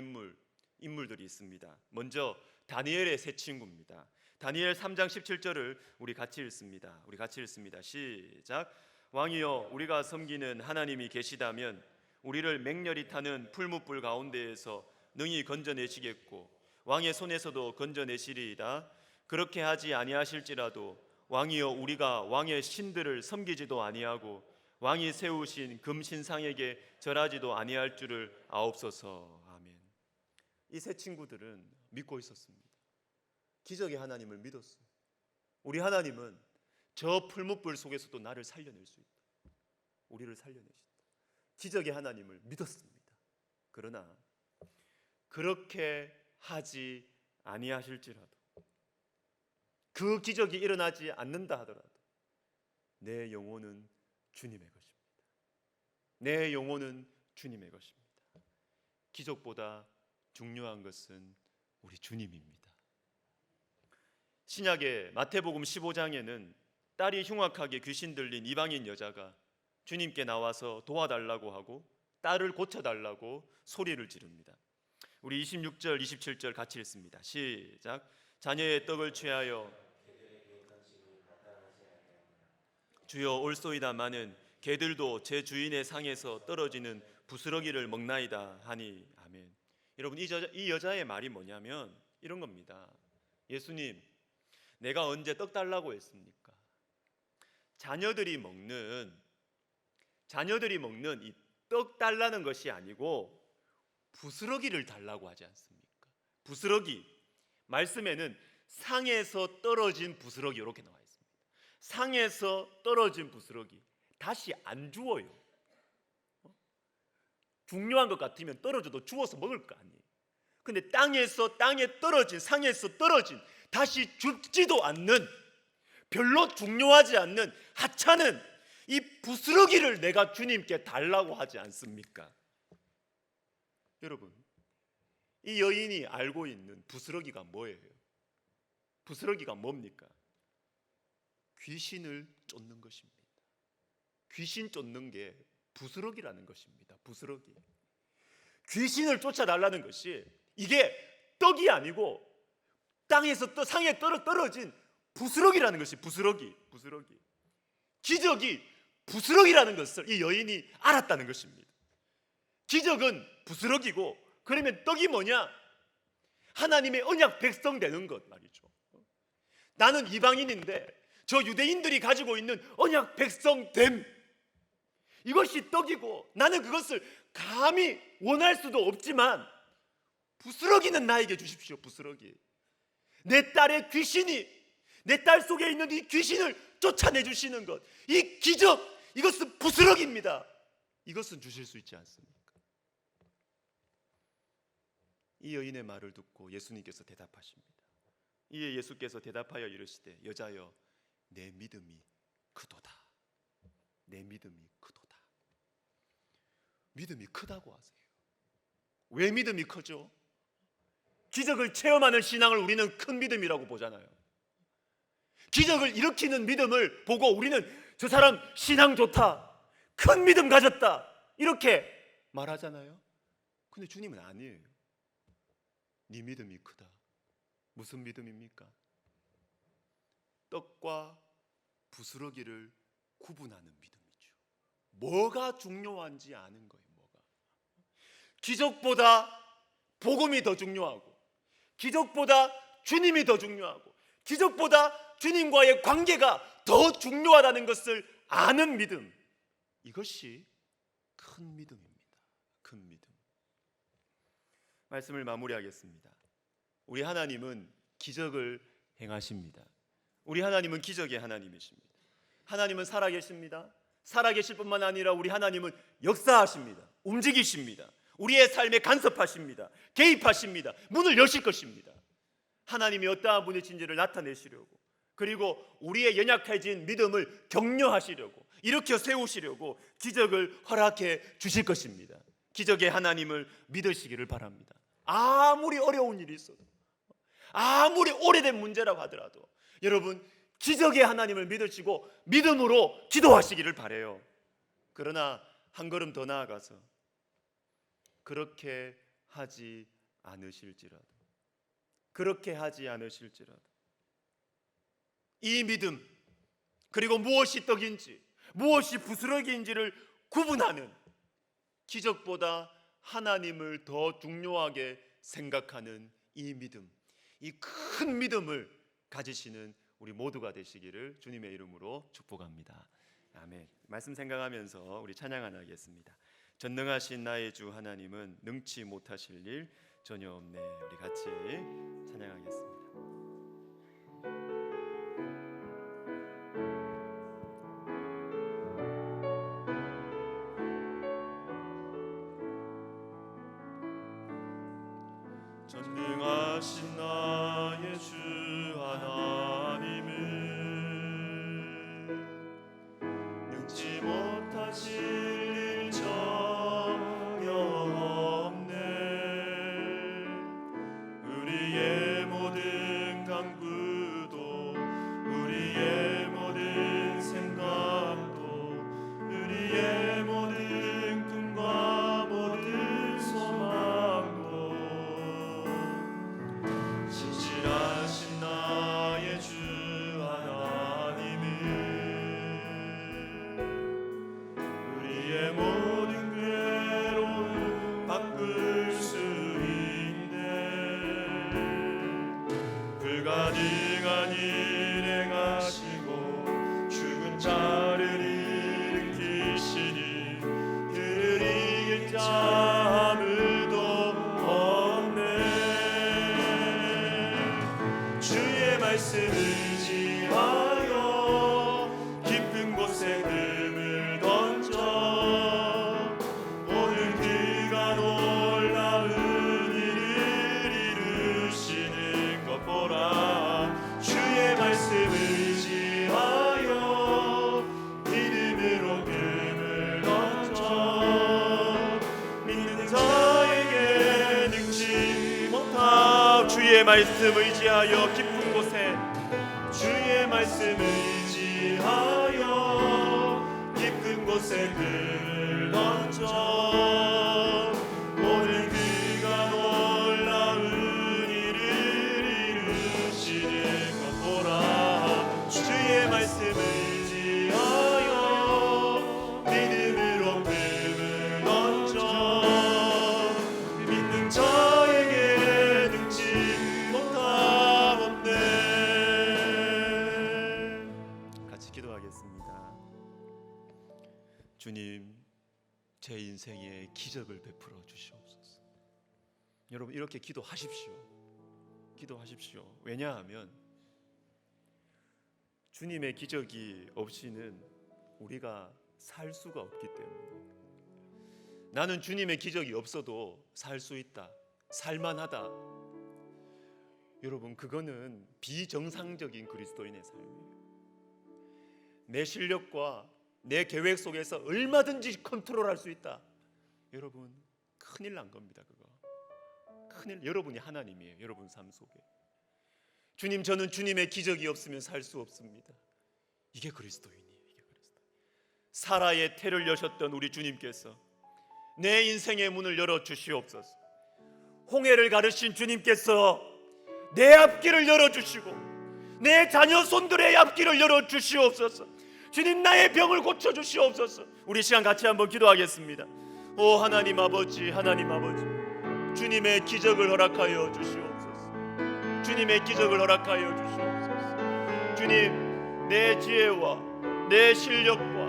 S1: 인물들이 있습니다. 먼저 다니엘의 세 친구입니다. 다니엘 3장 17절을 우리 같이 읽습니다. 시작. 왕이여, 우리가 섬기는 하나님이 계시다면 우리를 맹렬히 타는 풀무불 가운데에서 능히 건져내시겠고 왕의 손에서도 건져내시리이다. 그렇게 하지 아니하실지라도 왕이여, 우리가 왕의 신들을 섬기지도 아니하고 왕이 세우신 금신상에게 절하지도 아니할 줄을 아옵소서. 아멘. 이 세 친구들은 믿고 있었습니다. 기적의 하나님을 믿었어요. 우리 하나님은 저 풀무불 속에서도 나를 살려낼 수 있다. 우리를 살려내신다. 기적의 하나님을 믿었습니다. 그러나 그렇게 하지 아니하실지라도, 그 기적이 일어나지 않는다 하더라도 내 영혼은 주님의 것입니다. 내 영혼은 주님의 것입니다. 기적보다 중요한 것은 우리 주님입니다. 신약의 마태복음 15장에는 딸이 흉악하게 귀신 들린 이방인 여자가 주님께 나와서 도와달라고 하고 딸을 고쳐달라고 소리를 지릅니다. 우리 26절, 27절 같이 읽습니다. 시작. 자녀의 떡을 취하여 주여 올소이다마는 개들도 제 주인의 상에서 떨어지는 부스러기를 먹나이다 하니. 아멘. 여러분, 이 여자의 말이 뭐냐면 이런 겁니다. 예수님, 내가 언제 떡 달라고 했습니까? 자녀들이 먹는 이 떡 달라는 것이 아니고 부스러기를 달라고 하지 않습니까? 부스러기, 말씀에는 상에서 떨어진 부스러기 이렇게 나와 있습니다. 상에서 떨어진 부스러기, 다시 안 주워요. 중요한 것 같으면 떨어져도 주워서 먹을 거 아니에요. 근데 상에서 떨어진 다시 줍지도 않는, 별로 중요하지 않는 하찮은 이 부스러기를 내가 주님께 달라고 하지 않습니까? 여러분, 이 여인이 알고 있는 부스러기가 뭐예요? 부스러기가 뭡니까? 귀신을 쫓는 것입니다. 귀신 쫓는 게 부스러기라는 것입니다. 부스러기. 귀신을 쫓아달라는 것이, 이게 떡이 아니고 상에 떨어진 부스러기라는 것이 부스러기. 기적이 부스러기라는 것을 이 여인이 알았다는 것입니다. 기적은 부스러기고, 그러면 떡이 뭐냐? 하나님의 언약 백성 되는 것 말이죠. 나는 이방인인데 저 유대인들이 가지고 있는 언약 백성됨, 이것이 떡이고, 나는 그것을 감히 원할 수도 없지만 부스러기는 나에게 주십시오. 부스러기. 내 딸의 귀신이, 내 딸 속에 있는 이 귀신을 쫓아내 주시는 것, 이 기적, 이것은 부스러기입니다. 이것은 주실 수 있지 않습니까? 이 여인의 말을 듣고 예수님께서 대답하십니다. 이에 예수께서 대답하여 이르시되, 여자여, 내 믿음이 크도다. 내 믿음이 크도다. 믿음이 크다고 하세요. 왜 믿음이 크죠? 기적을 체험하는 신앙을 우리는 큰 믿음이라고 보잖아요. 기적을 일으키는 믿음을 보고 우리는 저 사람 신앙 좋다, 큰 믿음 가졌다, 이렇게 말하잖아요. 근데 주님은 아니에요. 네 믿음이 크다. 무슨 믿음입니까? 떡과 부스러기를 구분하는 믿음이죠. 뭐가 중요한지 아는 거예요. 뭐가. 기적보다 복음이 더 중요하고, 기적보다 주님이 더 중요하고, 기적보다 주님과의 관계가 더 중요하다는 것을 아는 믿음, 이것이 큰 믿음입니다. 큰 믿음. 말씀을 마무리하겠습니다. 우리 하나님은 기적을 행하십니다. 우리 하나님은 기적의 하나님이십니다. 하나님은 살아계십니다. 살아계실 뿐만 아니라 우리 하나님은 역사하십니다. 움직이십니다. 우리의 삶에 간섭하십니다. 개입하십니다. 문을 여실 것입니다. 하나님이 어떠한 분이신지를 나타내시려고, 그리고 우리의 연약해진 믿음을 격려하시려고, 일으켜 세우시려고 기적을 허락해 주실 것입니다. 기적의 하나님을 믿으시기를 바랍니다. 아무리 어려운 일이 있어도, 아무리 오래된 문제라고 하더라도, 여러분, 기적의 하나님을 믿으시고 믿음으로 기도하시기를 바라요. 그러나 한 걸음 더 나아가서 그렇게 하지 않으실지라도 이 믿음, 그리고 무엇이 떡인지 무엇이 부스러기인지를 구분하는, 기적보다 하나님을 더 중요하게 생각하는 이 믿음, 이 큰 믿음을 가지시는 우리 모두가 되시기를 주님의 이름으로 축복합니다. 아멘. 말씀 생각하면서 우리 찬양 하나 하겠습니다. 전능하신 나의 주 하나님은 능치 못하실 일 전혀 없네. 우리 같이 찬양하겠습니다. 전능하신 나의 주 하나님은 능치 못하실 일 전혀 없네. 우리의 모든 간구도 우리의 모든 생각도 우리의 모든 꿈과 모든 소망도 신실하신 나의 주 하나님은 우리의 모든 괴로움 바꿀 수 있네. 불가능한 일 행하시고 죽은 자를 일으키시니 그를 이길 자 아무도 없네. 주의 말씀 의지하여 깊은 곳에 금을 던져 오늘 그가 놀라운 일을 이루시는 것 보라. 주의 말씀 의지하여 믿음으로 금을 던져 믿는 자에게 능치 못하. 주의 말씀 의지하여 깊은 곳에, 주의 말씀 의지하여 깊은 곳에 금을 던져 오늘 그가 놀라운 일을 이루시는 것 보라. 주의 말씀 의지하여 믿음으로 금을 던져 믿는 자에게 능치 못하옵네. 같이 기도하겠습니다. 주님, 제 인생에 기적을 베풀어 주시옵소서. 여러분, 이렇게 기도하십시오. 왜냐하면 주님의 기적이 없이는 우리가 살 수가 없기 때문에. 나는 주님의 기적이 없어도 살 수 있다, 살만하다. 여러분, 그거는 비정상적인 그리스도인의 삶이에요. 내 실력과 내 계획 속에서 얼마든지 컨트롤할 수 있다. 여러분, 큰일 난 겁니다. 그거 큰일. 여러분이 하나님이에요. 여러분 삶 속에. 주님, 저는 주님의 기적이 없으면 살 수 없습니다. 이게 그리스도인이에요. 이게 그리스도. 사라의 태를 여셨던 우리 주님께서 내 인생의 문을 열어 주시옵소서. 홍해를 가르신 주님께서 내 앞길을 열어 주시고 내 자녀 손들의 앞길을 열어 주시옵소서. 주님, 나의 병을 고쳐 주시옵소서. 우리 시간 같이 한번 기도하겠습니다. 오 하나님 아버지, 하나님 아버지, 주님의 기적을 허락하여 주시옵소서. 주님의 기적을 허락하여 주시옵소서. 주님, 내 지혜와 내 실력과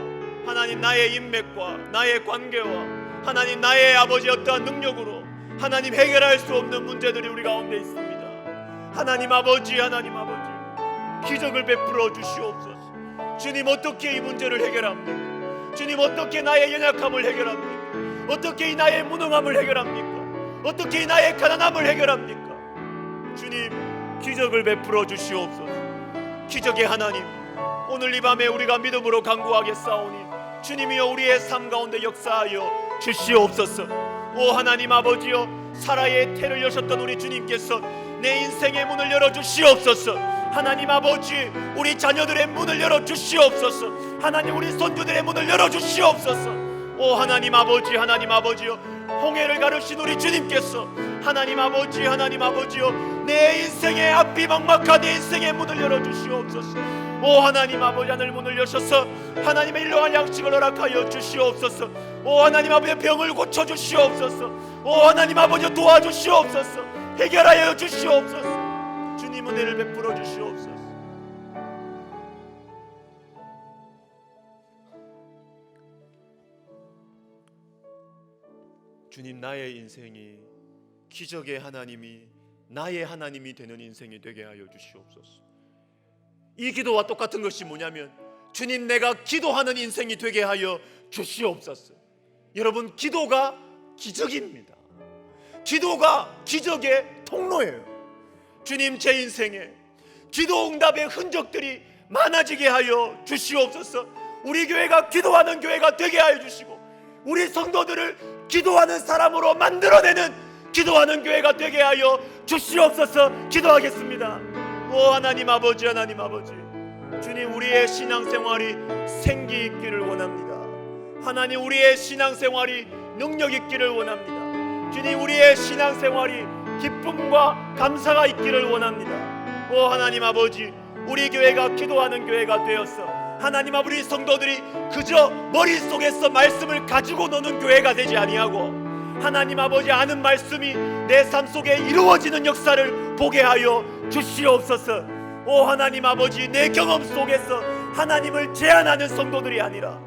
S1: 하나님 나의 인맥과 나의 관계와 하나님 나의 아버지 어떠한 능력으로 하나님 해결할 수 없는 문제들이 우리 가운데 있습니다. 하나님 아버지, 하나님 아버지, 기적을 베풀어 주시옵소서. 주님, 어떻게 이 문제를 해결합니까? 주님, 어떻게 나의 연약함을 해결합니까? 어떻게 이 나의 무능함을 해결합니까? 어떻게 이 나의 가난함을 해결합니까? 주님, 기적을 베풀어 주시옵소서. 기적의 하나님, 오늘 이 밤에 우리가 믿음으로 간구하겠사오니 주님이여 우리의 삶 가운데 역사하여 주시옵소서. 오 하나님 아버지여, 사라의 태를 여셨던 우리 주님께서 내 인생의 문을 열어 주시옵소서. 하나님 아버지, 우리 자녀들의 문을 열어 주시옵소서. 하나님, 우리 손주들의 문을 열어 주시옵소서. 오 하나님 아버지, 하나님 아버지요, 홍해를 가르신 우리 주님께서 하나님 아버지, 하나님 아버지요, 내 인생의 앞이 막막한 내 인생의 문을 열어 주시옵소서. 오 하나님 아버지, 하늘 문을 여셔서 하나님의 일용할 양식을 허락하여 주시옵소서. 오 하나님 아버지, 병을 고쳐 주시옵소서. 오 하나님 아버지, 도와주시옵소서. 해결하여 주시옵소서. 주님 은혜를 베풀어 주시옵소서. 주님, 나의 인생이 기적의 하나님이 나의 하나님이 되는 인생이 되게 하여 주시옵소서. 이 기도와 똑같은 것이 뭐냐면, 주님, 내가 기도하는 인생이 되게 하여 주시옵소서. 여러분, 기도가 기적입니다. 기도가 기적의 통로예요. 주님, 제 인생에 기도 응답의 흔적들이 많아지게 하여 주시옵소서. 우리 교회가 기도하는 교회가 되게 하여 주시고, 우리 성도들을 기도하는 사람으로 만들어내는 기도하는 교회가 되게 하여 주시옵소서. 기도하겠습니다. 오 하나님 아버지, 하나님 아버지, 주님, 우리의 신앙생활이 생기 있기를 원합니다. 하나님, 우리의 신앙생활이 능력 있기를 원합니다. 주님, 우리의 신앙생활이 기쁨과 감사가 있기를 원합니다. 오 하나님 아버지, 우리 교회가 기도하는 교회가 되어서 하나님 아버지, 성도들이 그저 머릿속에서 말씀을 가지고 노는 교회가 되지 아니하고 하나님 아버지, 아는 말씀이 내 삶 속에 이루어지는 역사를 보게 하여 주시옵소서. 오 하나님 아버지, 내 경험 속에서 하나님을 제한하는 성도들이 아니라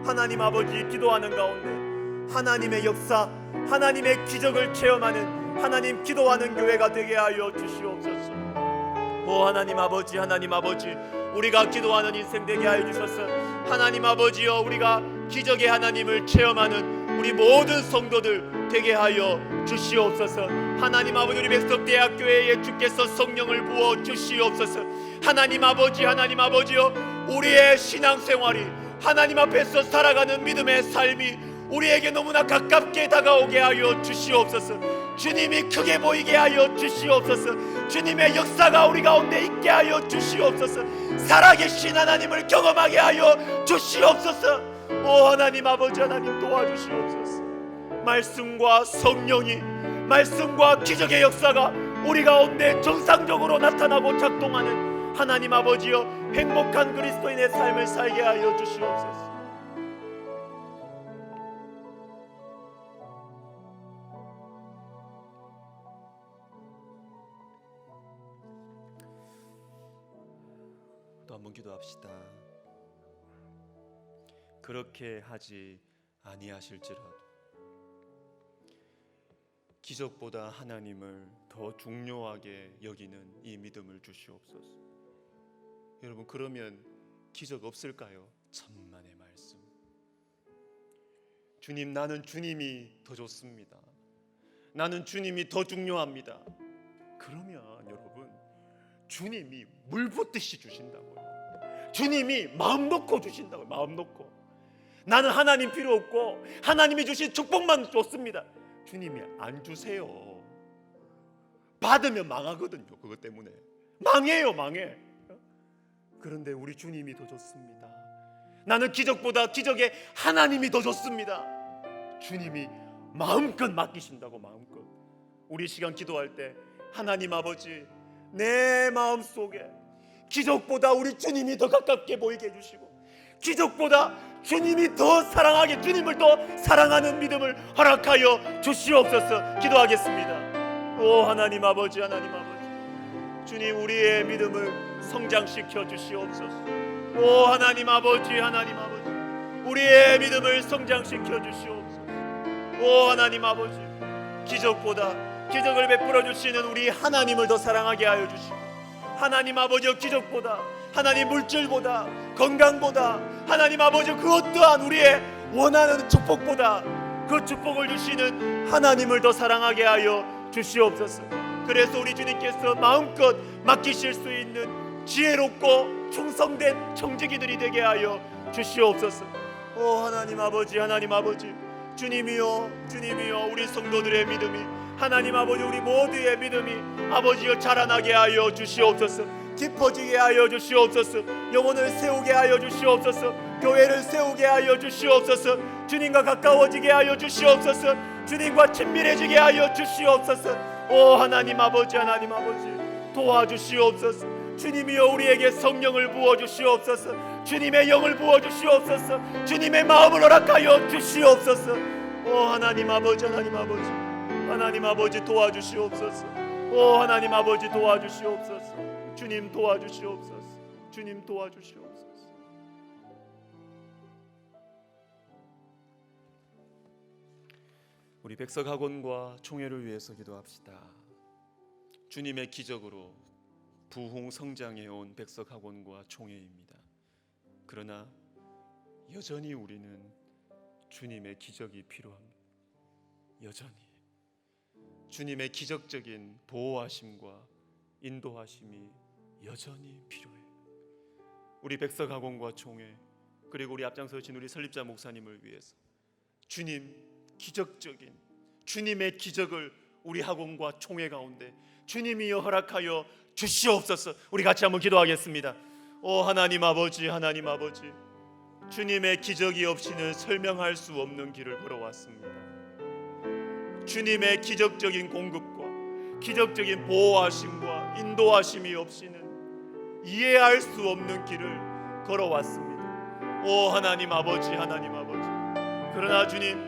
S1: 하나님 아버지, 기도하는 가운데 하나님의 역사, 하나님의 기적을 체험하는 하나님 기도하는 교회가 되게 하여 주시옵소서. 오 하나님 아버지, 하나님 아버지, 우리가 기도하는 인생 되게 하여 주셔서 하나님 아버지여, 우리가 기적의 하나님을 체험하는 우리 모든 성도들 되게 하여 주시옵소서. 하나님 아버지, 우리 백석대학교회에 주께서 성령을 부어 주시옵소서. 하나님 아버지, 하나님 아버지여, 우리의 신앙생활이 하나님 앞에서 살아가는 믿음의 삶이 우리에게 너무나 가깝게 다가오게 하여 주시옵소서. 주님이 크게 보이게 하여 주시옵소서. 주님의 역사가 우리 가운데 있게 하여 주시옵소서. 살아계신 하나님을 경험하게 하여 주시옵소서. 오 하나님 아버지, 하나님 도와주시옵소서. 말씀과 성령이, 말씀과 기적의 역사가 우리 가운데 정상적으로 나타나고 작동하는 하나님 아버지여, 행복한 그리스도인의 삶을 살게 하여 주시옵소서. 또 한번 기도합시다. 그렇게 하지 아니하실지라도 기적보다 하나님을 더 중요하게 여기는 이 믿음을 주시옵소서. 여러분, 그러면 기적 없을까요? 천만의 말씀. 주님, 나는 주님이 더 좋습니다. 나는 주님이 더 중요합니다. 그러면 여러분, 주님이 물 붓듯이 주신다고요. 주님이 마음 놓고 주신다고요. 마음 놓고. 나는 하나님 필요 없고 하나님이 주신 축복만 좋습니다. 주님이 안 주세요. 받으면 망하거든요. 그것 때문에 망해요, 망해. 그런데 우리 주님이 더 좋습니다. 나는 기적보다 기적의 하나님이 더 좋습니다. 주님이 마음껏 맡기신다고. 마음껏. 우리 시간 기도할 때 하나님 아버지, 내 마음속에 기적보다 우리 주님이 더 가깝게 보이게 해주시고, 기적보다 주님이 더 사랑하게, 주님을 더 사랑하는 믿음을 허락하여 주시옵소서. 기도하겠습니다. 오 하나님 아버지, 하나님 아버지, 주님, 우리의 믿음을 성장시켜 주시옵소서. 오 하나님 아버지, 하나님 아버지, 우리의 믿음을 성장시켜 주시옵소서. 오 하나님 아버지, 기적보다 기적을 베풀어 주시는 우리 하나님을 더 사랑하게 하여 주시고, 하나님 아버지, 기적보다, 하나님 물질보다, 건강보다, 하나님 아버지, 그 어떠한 우리의 원하는 축복보다 그 축복을 주시는 하나님을 더 사랑하게 하여 주시옵소서. 그래서 우리 주님께서 마음껏 맡기실 수 있는 지혜롭고 충성된 청지기들이 되게 하여 주시옵소서. 오 하나님 아버지, 하나님 아버지, 주님이여, 주님이여, 우리 성도들의 믿음이, 하나님 아버지, 우리 모두의 믿음이 아버지여 자라나게 하여 주시옵소서. 깊어지게 하여 주시옵소서. 영혼을 세우게 하여 주시옵소서. 교회를 세우게 하여 주시옵소서. 주님과 가까워지게 하여 주시옵소서. 주님과 친밀해지게 하여 주시옵소서. 오 하나님 아버지, 하나님 아버지 도와주시옵소서. 주님이여 우리에게 성령을 부어주시옵소서. 주님의 영을 부어주시옵소서. 주님의 마음을 허락하여 주시옵소서. 오 하나님 아버지, 하나님 아버지, 하나님 아버지 도와주시옵소서. 오 하나님 아버지 도와주시옵소서. 주님 도와주시옵소서. 주님 도와주시옵소서. 우리 백석학원과 총회를 위해서 기도합시다. 주님의 기적으로 부흥 성장해 온 백석학원과 총회입니다. 그러나 여전히 우리는 주님의 기적이 필요합니다. 여전히 주님의 기적적인 보호하심과 인도하심이 여전히 필요해요. 우리 백석학원과 총회, 그리고 우리 앞장서신 우리 설립자 목사님을 위해서 주님 기적적인 주님의 기적을 우리 학원과 총회 가운데 주님이여 허락하여 주시옵소서. 우리 같이 한번 기도하겠습니다. 오 하나님 아버지, 하나님 아버지, 주님의 기적이 없이는 설명할 수 없는 길을 걸어왔습니다. 주님의 기적적인 공급과 기적적인 보호하심과 인도하심이 없이는 이해할 수 없는 길을 걸어왔습니다. 오 하나님 아버지, 하나님 아버지, 그러나 주님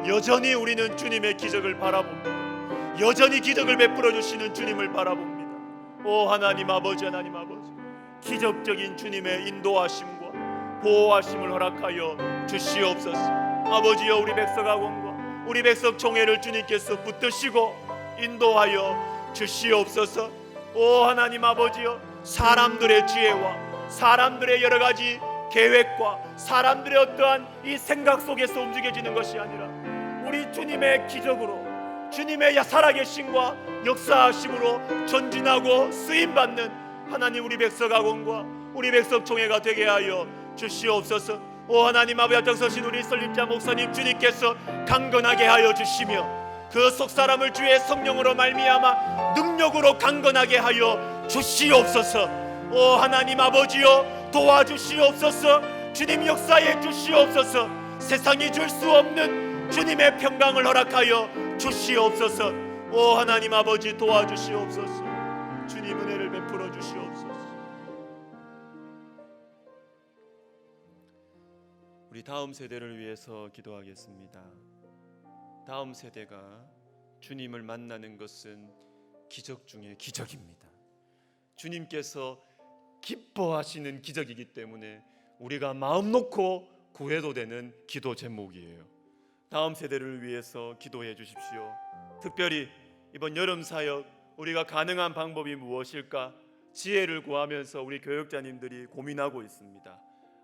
S1: 여전히 우리는 주님의 기적을 바라봅니다. 여전히 기적을 베풀어 주시는 주님을 바라봅니다. 오 하나님 아버지, 하나님 아버지, 기적적인 주님의 인도하심과 보호하심을 허락하여 주시옵소서. 아버지여 우리 백석학원과 우리 백석총회를 주님께서 붙드시고 인도하여 주시옵소서. 오 하나님 아버지여, 사람들의 지혜와 사람들의 여러 가지 계획과 사람들의 어떠한 이 생각 속에서 움직여지는 것이 아니라 우리 주님의 기적으로, 주님의 살아계심과 역사하심으로 전진하고 쓰임받는 하나님 우리 백석학원과 우리 백석총회가 되게 하여 주시옵소서. 오 하나님 아버지, 앞장서신 우리 설립자 목사님 주님께서 강건하게 하여 주시며 그 속사람을 주의 성령으로 말미암아 능력으로 강건하게 하여 주시옵소서. 오 하나님 아버지여 도와주시옵소서. 주님 역사에 주시옵소서. 세상이 줄 수 없는 주님의 평강을 허락하여 주시옵소서. 오 하나님 아버지 도와주시옵소서. 주님 은혜를 베풀어 주시옵소서. 우리 다음 세대를 위해서 기도하겠습니다. 다음 세대가 주님을 만나는 것은 기적 중에 기적입니다. 주님께서 기뻐하시는 기적이기 때문에 우리가 마음 놓고 구해도 되는 기도 제목이에요. 다음 세대를 위해서 기도해 주십시오. 특별히 이번 여름 사역 우리가 가능한 방법이 무엇일까 지혜를 구하면서 우리 교육자님들이 고민하고 있습니다.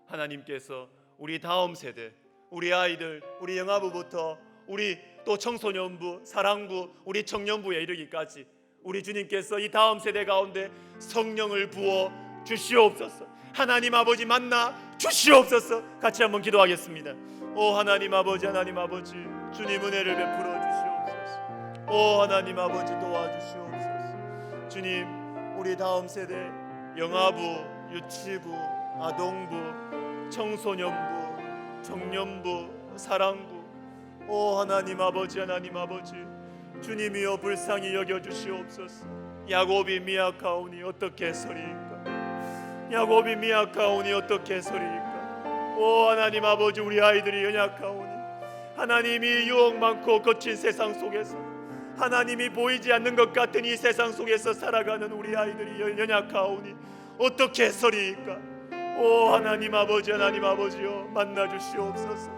S1: 하나님께서 우리 다음 세대, 우리 아이들, 우리 영아부부터 우리 또 청소년부, 사랑부, 우리 청년부에 이르기까지 우리 주님께서 이 다음 세대 가운데 성령을 부어 주시옵소서. 하나님 아버지 만나 주시옵소서. 같이 한번 기도하겠습니다. 오 하나님 아버지, 하나님 아버지, 주님 은혜를 베풀어 주시옵소서. 오 하나님 아버지 도와주시옵소서. 주님 우리 다음 세대 영아부, 유치부, 아동부, 청소년부, 청년부, 사랑부, 오 하나님 아버지, 하나님 아버지, 주님이여 불쌍히 여겨주시옵소서. 야곱이 미약하오니 어떻게 해서리이까? 야곱이 미약하오니 어떻게 해서리이까? 오 하나님 아버지, 우리 아이들이 연약하오니 하나님이 유혹 많고 거친 세상 속에서 하나님이 보이지 않는 것 같은 이 세상 속에서 살아가는 우리 아이들이 연약하오니 어떻게 해서리이까? 오 하나님 아버지, 하나님 아버지여 만나 주시옵소서.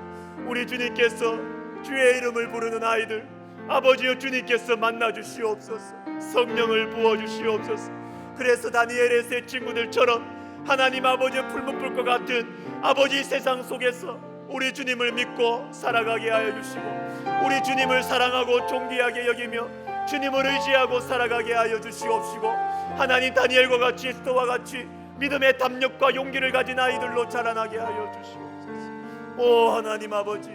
S1: 우리 주님께서 주의 이름을 부르는 아이들 아버지여 주님께서 만나 주시옵소서. 성령을 부어 주시옵소서. 그래서 다니엘의 세 친구들처럼 하나님 아버지의 풀무불 것 같은 아버지 세상 속에서 우리 주님을 믿고 살아가게 하여 주시고 우리 주님을 사랑하고 존귀하게 여기며 주님을 의지하고 살아가게 하여 주시옵시고 하나님 다니엘과 같이 에스더와 같이 믿음의 담력과 용기를 가진 아이들로 자라나게 하여 주시옵소서. 오 하나님 아버지,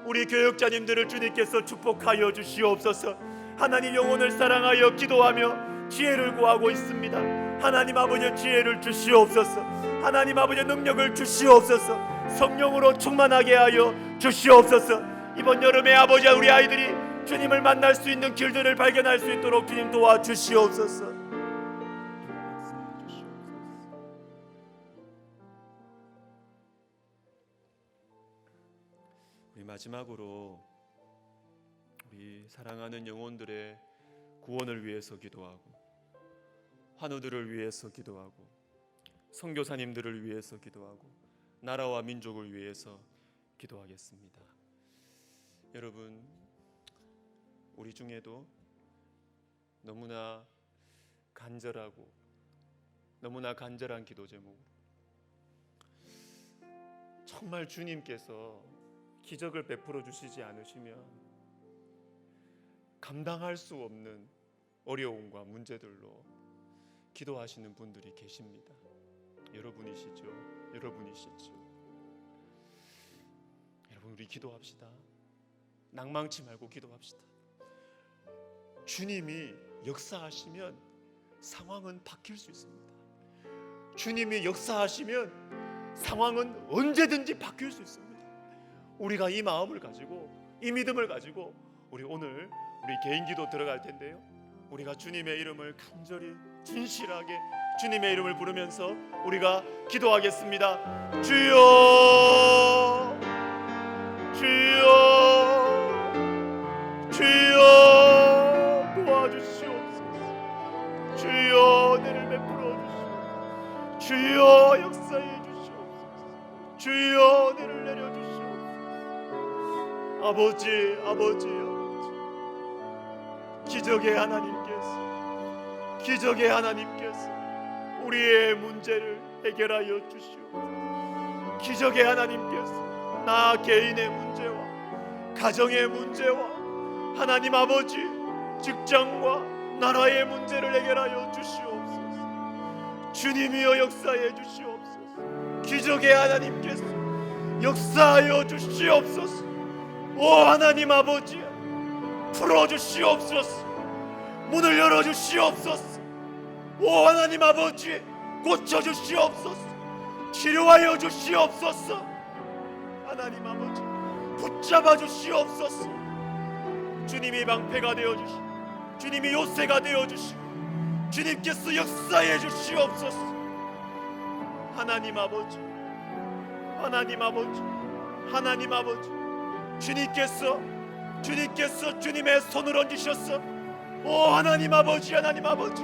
S1: 우리 교육자님들을 주님께서 축복하여 주시옵소서. 하나님 영혼을 사랑하여 기도하며 지혜를 구하고 있습니다. 하나님 아버지의 지혜를 주시옵소서. 하나님 아버지의 능력을 주시옵소서. 성령으로 충만하게 하여 주시옵소서. 이번 여름에 아버지와 우리 아이들이 주님을 만날 수 있는 길들을 발견할 수 있도록 주님 도와주시옵소서. 우리 마지막으로 우리 사랑하는 영혼들의 구원을 위해서 기도하고, 환우들을 위해서 기도하고, 선교사님들을 위해서 기도하고, 나라와 민족을 위해서 기도하겠습니다. 여러분, 우리 중에도 너무나 간절하고 너무나 간절한 기도 제목, 정말 주님께서 기적을 베풀어 주시지 않으시면 감당할 수 없는 어려움과 문제들로 기도하시는 분들이 계십니다. 여러분이시죠? 여러분이시죠? 여러분, 우리 기도합시다. 낭망치 말고 기도합시다. 주님이 역사하시면 상황은 바뀔 수 있습니다. 주님이 역사하시면 상황은 언제든지 바뀔 수 있습니다. 우리가 이 마음을 가지고, 이 믿음을 가지고 우리 오늘 우리 개인 기도 들어갈 텐데요, 우리가 주님의 이름을 간절히 진실하게 주님의 이름을 부르면서 우리가 기도하겠습니다. 주여, 주여, 주여, 도와주시옵소서. 주여, 은혜를 베풀어 주시옵소서. 주여, 역사해 주시옵소서. 주여, 은혜를 내려 주시옵소서. 아버지, 아버지, 기적의 하나님께서, 기적의 하나님께서 우리의 문제를 해결하여 주시옵소서. 기적의 하나님께서 나 개인의 문제와 가정의 문제와 하나님 아버지 직장과 나라의 문제를 해결하여 주시옵소서. 주님이여 역사해 주시옵소서. 기적의 하나님께서 역사하여 주시옵소서. 오 하나님 아버지, 풀어주시옵소서. 문을 열어주시옵소서. 오 하나님 아버지, 고쳐주시옵소서. 치료하여 주시옵소서. 하나님 아버지, 붙잡아 주시옵소서. 주님이 방패가 되어주시고 주님이 요새가 되어주시고 주님께서 역사해 주시옵소서. 하나님 아버지, 하나님 아버지, 하나님 아버지, 주님께서 주님의 손을 얹으셔서 오 하나님 아버지, 하나님 아버지,